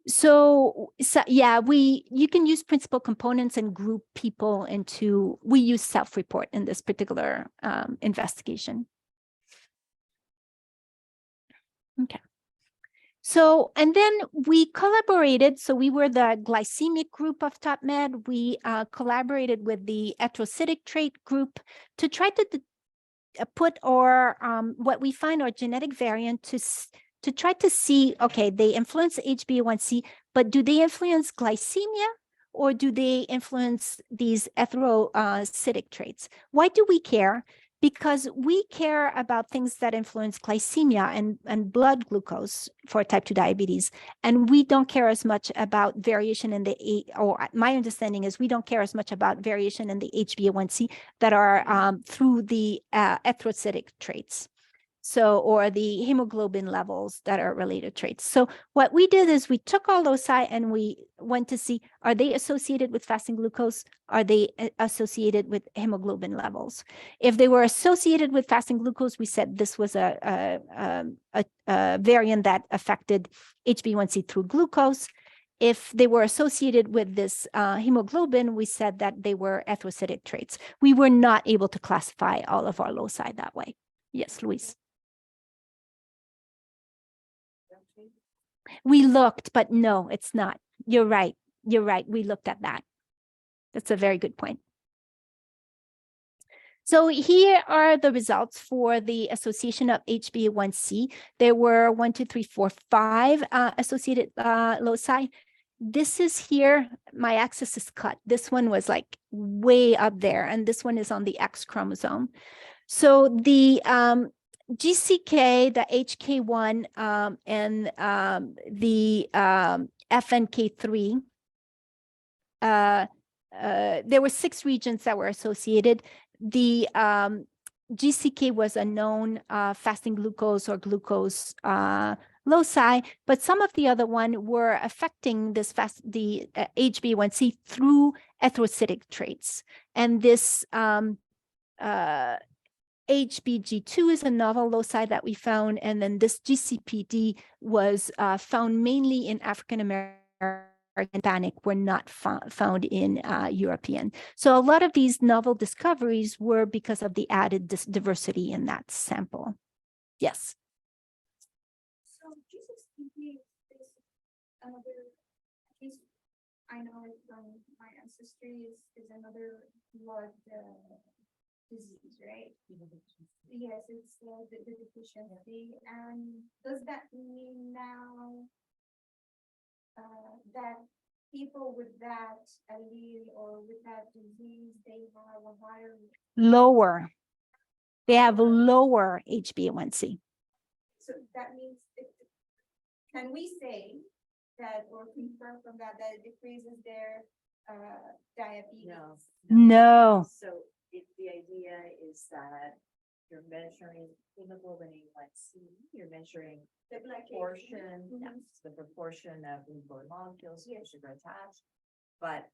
S2: So yeah, you can use principal components and group people into, we use self-report in this particular investigation. Okay. So, and then we collaborated. So we were the glycemic group of TOPMed. We collaborated with the heterocytic trait group to try to put our, what we find our genetic variant to try to see, okay, they influence HbA1c, but do they influence glycemia or do they influence these heterocytic traits? Why do we care? Because we care about things that influence glycemia and blood glucose for type 2 diabetes. And we don't care as much about variation in or my understanding is we don't care as much about variation in the HbA1c that are through the heterocytic traits. So, or the hemoglobin levels that are related traits. So what we did is we took all loci and we went to see, are they associated with fasting glucose? Are they associated with hemoglobin levels? If they were associated with fasting glucose, we said this was a variant that affected HbA1c through glucose. If they were associated with this hemoglobin, we said that they were heterocytic traits. We were not able to classify all of our loci that way. Yes, Luis. We looked, but no, it's not. You're right. You're right. We looked at that. That's a very good point. So here are the results for the association of HbA1c. There were 1, 2, 3, 4, 5 associated loci. This is here, my axis is cut. This one was like way up there, and this one is on the X chromosome. So the GCK, the HK1, and the FNK3, there were 6 regions that were associated. The GCK was a known fasting glucose or glucose loci, but some of the other one were affecting this the HbA1c through heterocytic traits. And this HBG2 is a novel loci that we found, and then this GCPD was found mainly in African American, Hispanic, were not found in European. So a lot of these novel discoveries were because of the added diversity in that sample. Yes.
S4: So GCPD is another, at least I know it from my ancestry, is another blood disease, right? Yes, it's the deficiency. And does that mean now that people with that allele or with that disease, they have a higher,
S2: Lower. They have lower HbA1c.
S4: so that means, can we say that or confer from that it decreases their diabetes?
S7: No.
S2: No.
S7: So if the idea is that you're measuring hemoglobin A1C, you're measuring
S4: The
S7: proportion,
S4: Mhm.
S7: the proportion of hemoglobin molecules, sugar attached. But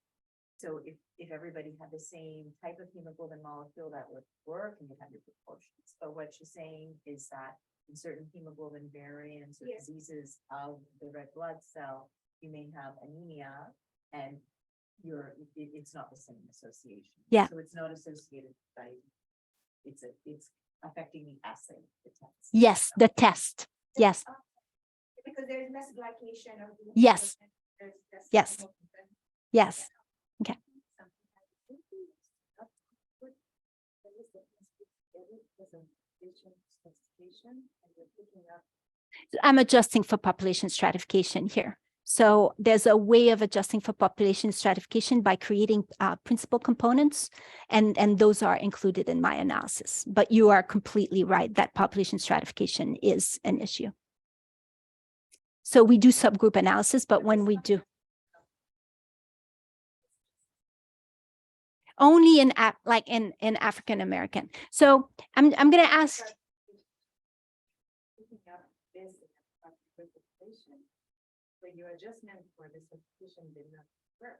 S7: so if everybody had the same type of hemoglobin molecule, that would work and you have your proportions. But what she's saying is that in certain hemoglobin variants or
S4: Yes.
S7: diseases of the red blood cell, you may have anemia and it's not the same association.
S2: Yeah.
S7: So it's not associated with diabetes. It's affecting the assay, the test.
S2: Yes, the test. Yes,
S4: Because there's less glycation of the
S2: Yes.
S4: hemoglobin, there's less
S2: Yes.
S4: hemoglobin.
S2: yes. I'm adjusting for population stratification here. So there's a way of adjusting for population stratification by creating principal components, and those are included in my analysis. But you are completely right that population stratification is an issue. So we do subgroup analysis, but when we do only in in African American. So I'm going to ask.
S7: But your adjustment for this population did not work.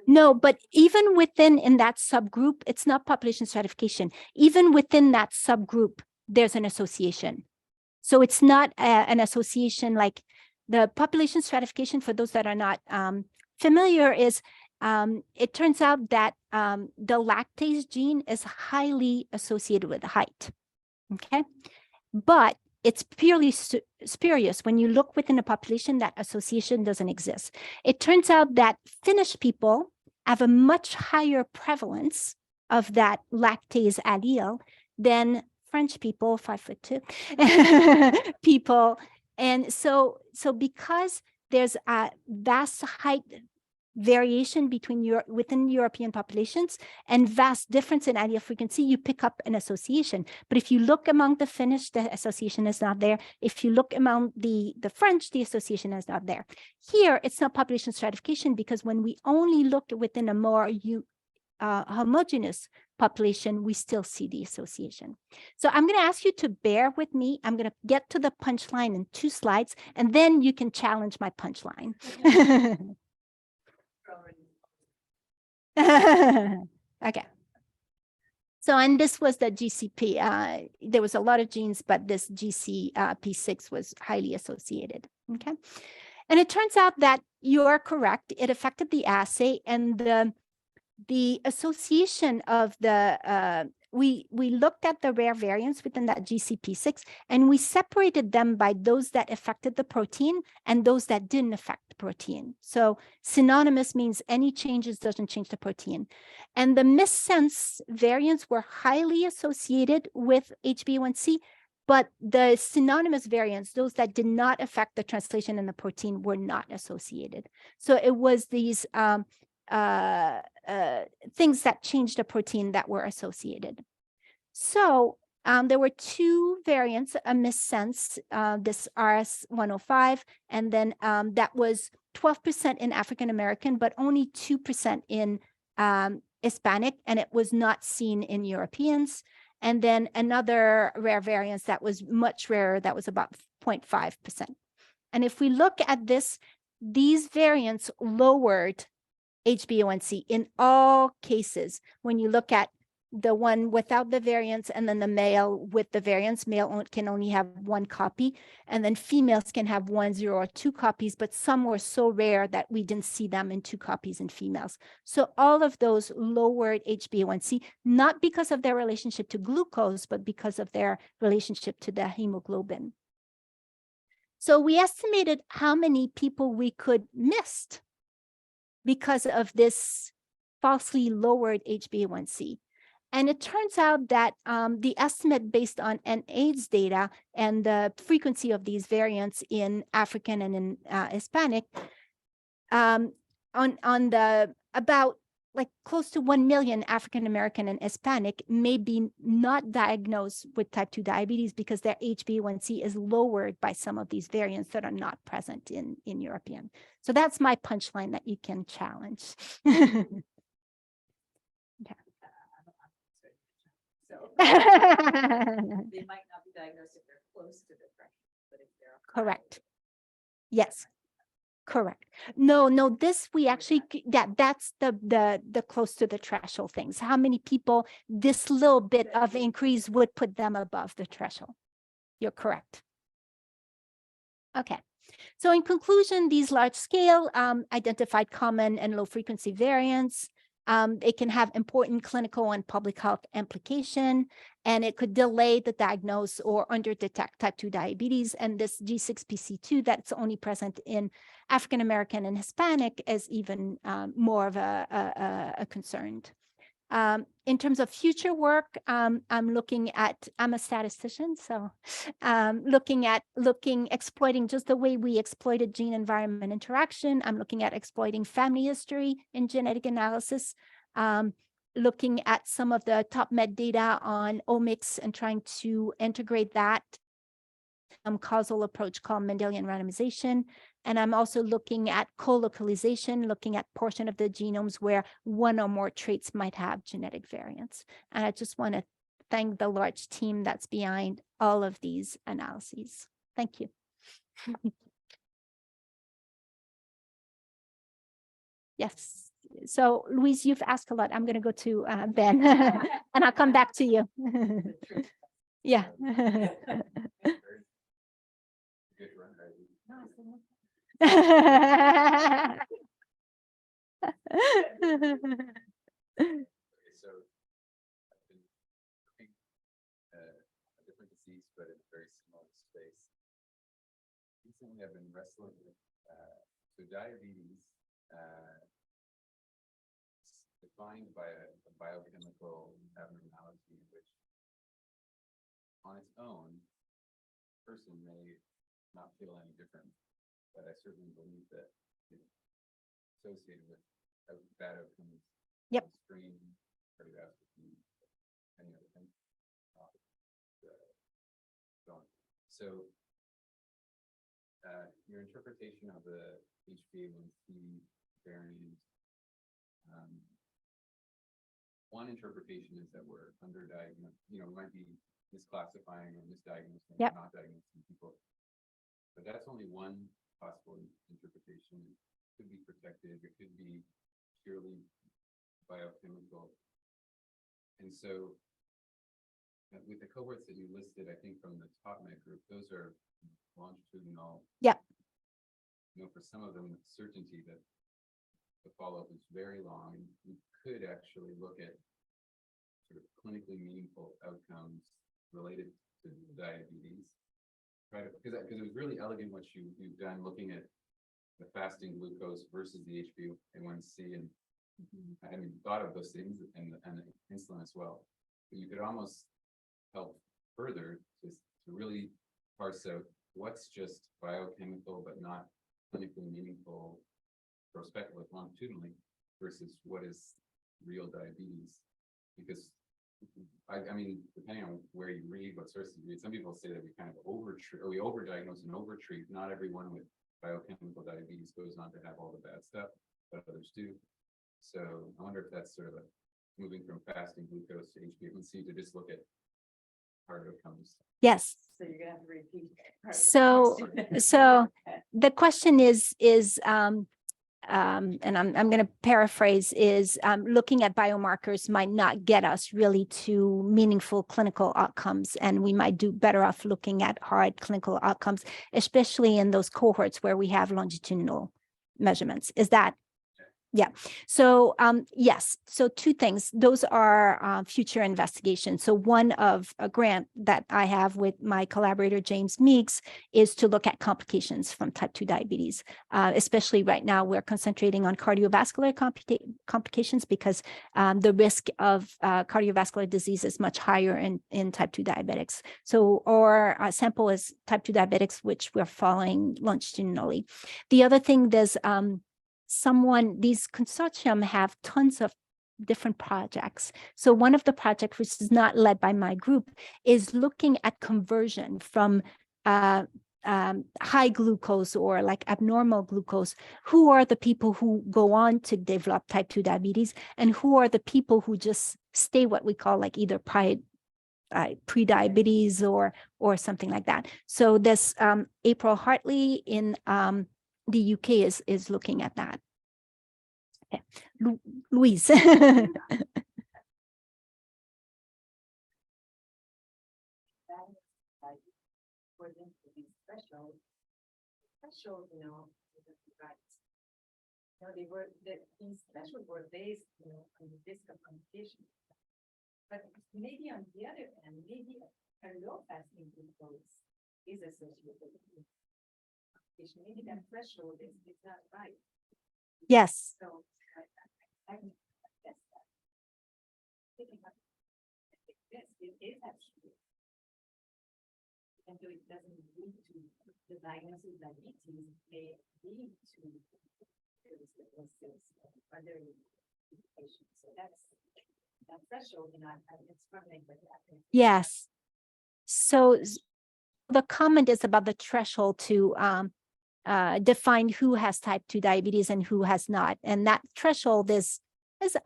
S2: No, but even within in that subgroup, it's not population stratification. Even within that subgroup, there's an association. So it's not an association like the population stratification. For those that are not familiar, is it turns out that the lactase gene is highly associated with height. Okay, but it's purely spurious. When you look within a population, that association doesn't exist. It turns out that Finnish people have a much higher prevalence of that lactase allele than French people, 5'2" people. And so because there's a vast height variation between within European populations and vast difference in allele frequency, you pick up an association. But if you look among the Finnish, the association is not there. If you look among the French, the association is not there. Here, it's not population stratification because when we only look within a more homogeneous population, we still see the association. So I'm going to ask you to bear with me. I'm going to get to the punchline in 2 slides, and then you can challenge my punchline. Okay. So, and this was the GCP. There was a lot of genes, but this GCP6 was highly associated. Okay. And it turns out that you are correct. It affected the assay, and the association of the we looked at the rare variants within that GCP6, and we separated them by those that affected the protein and those that didn't affect the protein. So synonymous means any changes doesn't change the protein. And the missense variants were highly associated with HbA1c, but the synonymous variants, those that did not affect the translation in the protein, were not associated. So it was these things that changed the protein that were associated. So there were 2 variants, a missense, this RS105, and then that was 12% in African American, but only 2% in Hispanic, and it was not seen in Europeans. And then another rare variance that was much rarer, that was about 0.5%. And if we look at this, these variants lowered HbA1c in all cases. When you look at the one without the variants and then the male with the variants, male can only have 1 copy, and then females can have 1, 0, or 2 copies, but some were so rare that we didn't see them in 2 copies in females. So all of those lowered HbA1c, not because of their relationship to glucose, but because of their relationship to the hemoglobin. So we estimated how many people we could miss because of this falsely lowered HbA1c. And it turns out that the estimate based on NAIDS data and the frequency of these variants in African and in Hispanic, on the about like close to 1 million African American and Hispanic may be not diagnosed with type 2 diabetes because their HbA1c is lowered by some of these variants that are not present in European. So that's my punchline that you can challenge.
S7: So they might not be diagnosed if they're close to the threshold, but if they're
S2: Correct. Yes. Correct. No, this we actually, that's the close to the threshold things. How many people this little bit of increase would put them above the threshold? You're correct. Okay. So in conclusion, these large scale identified common and low frequency variants. It can have important clinical and public health implication, and it could delay the diagnose or under-detect type 2 diabetes. And this G6PC2 that's only present in African American and Hispanic is even more of a concern. In terms of future work, I'm looking at, I'm a statistician, so exploiting just the way we exploited gene environment interaction. I'm looking at exploiting family history in genetic analysis, looking at some of the TOPMed data on omics and trying to integrate that causal approach called Mendelian randomization. And I'm also looking at co-localization, looking at portion of the genomes where one or more traits might have genetic variants. And I just want to thank the large team that's behind all of these analyses. Thank you. Yes. So Louise, you've asked a lot. I'm going to go to Ben and I'll come back to you. Yeah.
S5: Good run, right?
S2: Okay.
S5: So I've been looking at a different disease, but in a very similar space. Recently, I've been wrestling with so diabetes is defined by a biochemical abnormality in which, on its own, a person may not feel any different. But I certainly believe that it's associated with bad outcomes.
S2: Yep.
S5: Screen, cardiovascular, any other thing. So your interpretation of the HbA1c variant, one interpretation is that we're underdiagnosed. We might be misclassifying or misdiagnosing,
S2: Yep.
S5: not diagnosing people. But that's only one possible interpretation. It could be protective, it could be purely biochemical. And so with the cohorts that you listed, I think from the TOPMed group, those are longitudinal.
S2: Yeah.
S5: For some of them, certainty that the follow-up is very long. We could actually look at sort of clinically meaningful outcomes related to diabetes. Right, because it was really elegant what you've done looking at the fasting glucose versus the HbA1c, and I hadn't thought of those things and the insulin as well. But you could almost help further to really parse out what's just biochemical but not clinically meaningful prospectively, longitudinally, versus what is real diabetes. Because I mean, depending on where you read, what sources you read, some people say that we kind of we overdiagnose and overtreat. Not everyone with biochemical diabetes goes on to have all the bad stuff, but others do. So I wonder if that's sort of moving from fasting glucose to HbA1c to just look at hard outcomes.
S2: Yes.
S7: So you're gonna have to repeat.
S2: So the question is and I'm going to paraphrase, is looking at biomarkers might not get us really to meaningful clinical outcomes, and we might do better off looking at hard clinical outcomes, especially in those cohorts where we have longitudinal measurements. Is that? Yeah. So yes. So two things. Those are future investigations. So one of a grant that I have with my collaborator, James Meeks, is to look at complications from type 2 diabetes. Especially right now, we're concentrating on cardiovascular complications because the risk of cardiovascular disease is much higher in type 2 diabetics. So our sample is type 2 diabetics, which we're following longitudinally. The other thing, there's these consortium have tons of different projects. So one of the projects, which is not led by my group, is looking at conversion from high glucose or like abnormal glucose. Who are the people who go on to develop type 2 diabetes, and who are the people who just stay what we call like either pre-diabetes or something like that. So this April Hartley in the UK is looking at that. Okay. Louise.
S7: Threshold, you know, they were these thresholds were based, you know, on the risk of complication. But maybe on the other hand, maybe a low fasting glucose is associated with complication. Maybe that threshold is not right.
S2: Yes.
S7: So I guess that thinking about this, it is actually, and so it doesn't lead to the diagnosis of diabetes, may lead to other patients. So that's that threshold, you know, it's struggling with that.
S2: Yes. So the comment is about the threshold to define who has type 2 diabetes and who has not. And that threshold is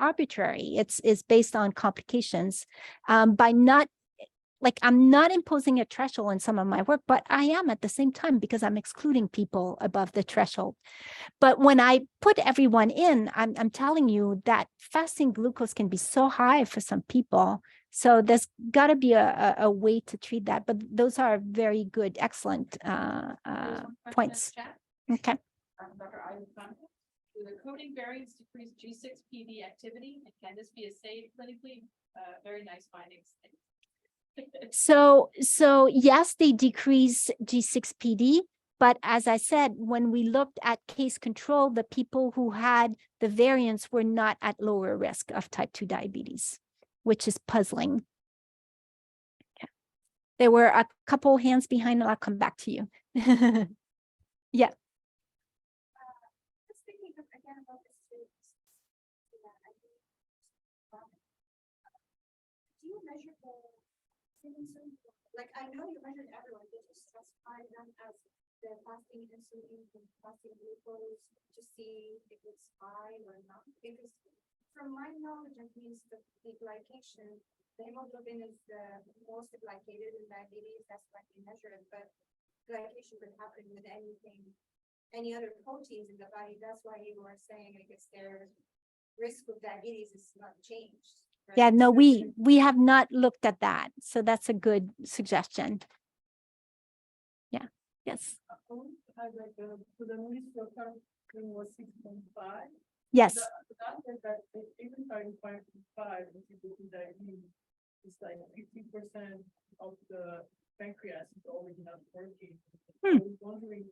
S2: arbitrary. It's based on complications. By not, like, I'm not imposing a threshold in some of my work, but I am at the same time because I'm excluding people above the threshold. But when I put everyone in, I'm telling you that fasting glucose can be so high for some people. So there's got to be a way to treat that. But those are very good, excellent points. Okay.
S8: Dr. Do the coding variants decrease G6PD activity? And can this be a safe clinically? Very nice findings.
S2: So yes, they decrease G6PD. But as I said, when we looked at case control, the people who had the variants were not at lower risk of type 2 diabetes, which is puzzling. Okay. There were a couple hands behind, and I'll come back to you. Yeah.
S4: Just thinking again about the students. Do you measure like I know you measured everyone, did you specify them as the fasting insulin and fasting glucose to see if it's high or not? Because from my knowledge, at least the glycation, the hemoglobin is the most glycated in diabetes, that's what we measure it, but glycation could happen with anything, any other proteins in the body. That's why you were saying, I guess their risk of diabetes is not changed. Right?
S2: Yeah, no,
S4: So
S2: we have not looked at that. So that's a good suggestion. Yeah, yes.
S8: Was 6.5.
S2: Yes.
S8: That even 5.5 diabetes is like 50% of the pancreas is already not working. I was wondering,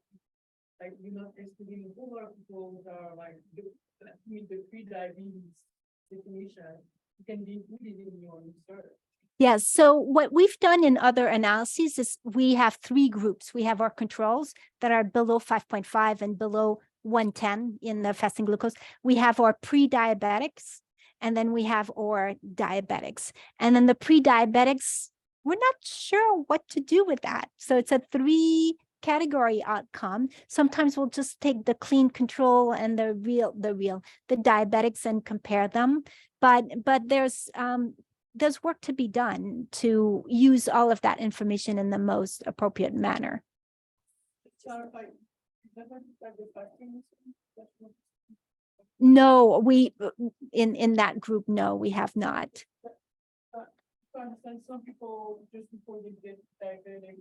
S8: like, you know, estimating who are people that are like meet the pre-diabetes definition, it can be included in your research.
S2: Yes. So what we've done in other analyses is we have 3 groups. We have our controls that are below 5.5 and below 110 in the fasting glucose. We have our pre-diabetics, and then we have our diabetics. And then the pre-diabetics, we're not sure what to do with that. So it's a 3-category outcome. Sometimes we'll just take the clean control and the diabetics and compare them. But there's work to be done to use all of that information in the most appropriate manner. No, we in that group, no, we have not.
S8: I understand some people just before they get diabetic,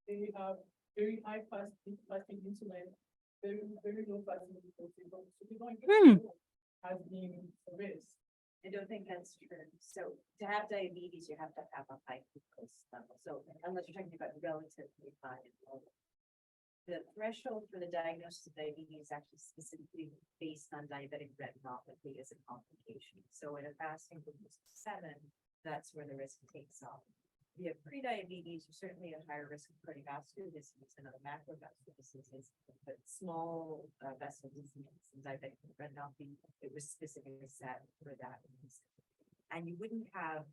S8: they have very high fasting insulin, very low fasting glucose. So they don't get as being a risk.
S7: I don't think that's true. So to have diabetes, you have to have a high glucose level. So unless you're talking about relatively high and low. The threshold for the diagnosis of diabetes is actually specifically based on diabetic retinopathy as a complication. So at a fasting glucose of 7, that's where the risk takes off. If you have prediabetes, you're certainly at higher risk of cardiovascular disease and other macrovascular diseases, but small vessel disease and diabetic retinopathy, it was specifically set for that. And you wouldn't have,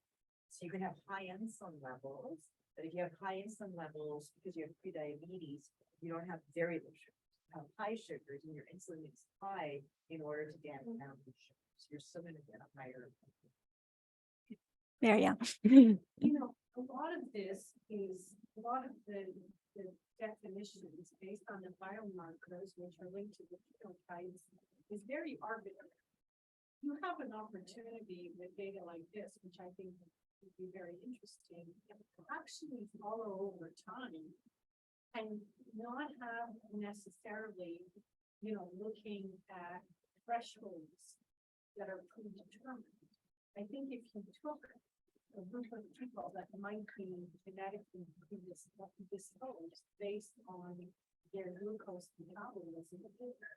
S7: so you can have high insulin levels, but if you have high insulin levels because you have prediabetes, you don't have very low sugars. You have high sugars and your insulin is high in order to dampen down the sugars. You're still going to get a higher.
S2: There, yeah.
S3: You know, a lot of this is, a lot of the definitions based on the biomarkers, which are linked to the phenotypes, is very arbitrary. You have an opportunity with data like this, which I think would be very interesting, to actually follow over time and not have necessarily, you know, looking at thresholds that are predetermined. I think if you took a group of people that might be genetically predisposed based on their glucose metabolism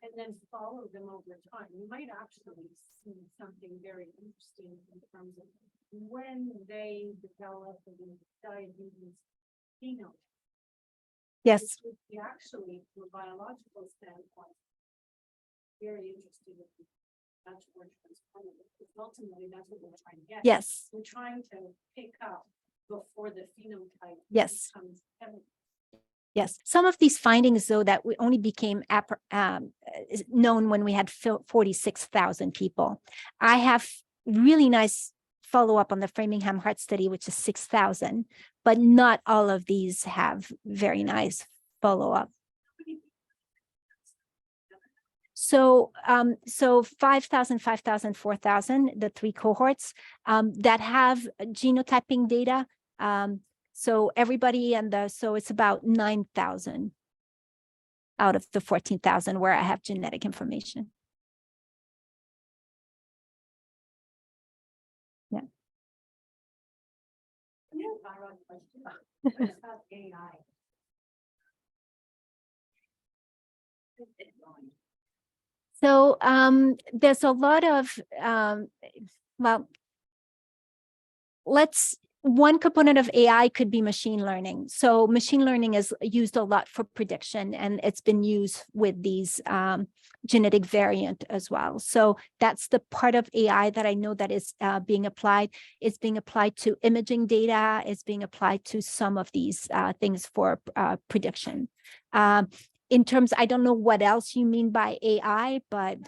S3: and then follow them over time, you might actually see something very interesting in terms of when they develop the diabetes phenotype.
S2: Yes.
S3: Which would be actually, from a biological standpoint, very interesting. That's what we're transforming, because ultimately that's what we're trying to get.
S2: Yes.
S3: We're trying to pick up before the phenotype.
S2: Yes.
S3: becomes evident.
S2: Yes. Some of these findings, though, that we only became known when we had 46,000 people. I have really nice follow-up on the Framingham Heart Study, which is 6,000, but not all of these have very nice follow-up. So, 5,000, 5,000, 4,000, the 3 cohorts that have genotyping data. So everybody so it's about 9,000 out of the 14,000 where I have genetic information. Yeah.
S3: What about AI?
S2: So there's a lot of, well, one component of AI could be machine learning. So machine learning is used a lot for prediction, and it's been used with these genetic variant as well. So that's the part of AI that I know that is being applied. It's being applied to imaging data. It's being applied to some of these things for prediction. In terms, I don't know what else you mean by AI, but.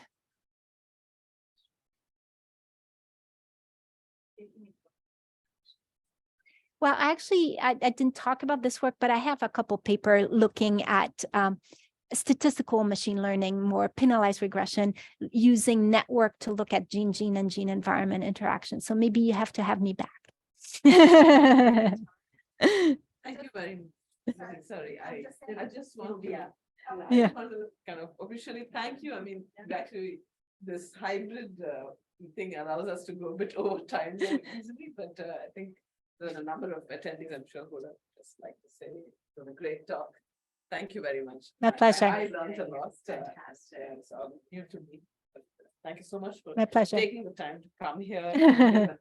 S2: Well, actually, I didn't talk about this work, but I have a couple paper looking at statistical machine learning, more penalized regression, using network to look at gene-gene and gene-environment interaction. So maybe you have to have me back.
S1: Thank you very much. Sorry, I just want to, I just want to kind of officially thank you. I mean, actually, this hybrid thing allows us to go a bit over time more easily, but I think there's a number of attendees, I'm sure, who would just like to say it was a great talk. Thank you very much.
S2: My pleasure.
S1: I learned a lot. So new to me. But thank you so much for
S2: My pleasure.
S1: taking the time to come here.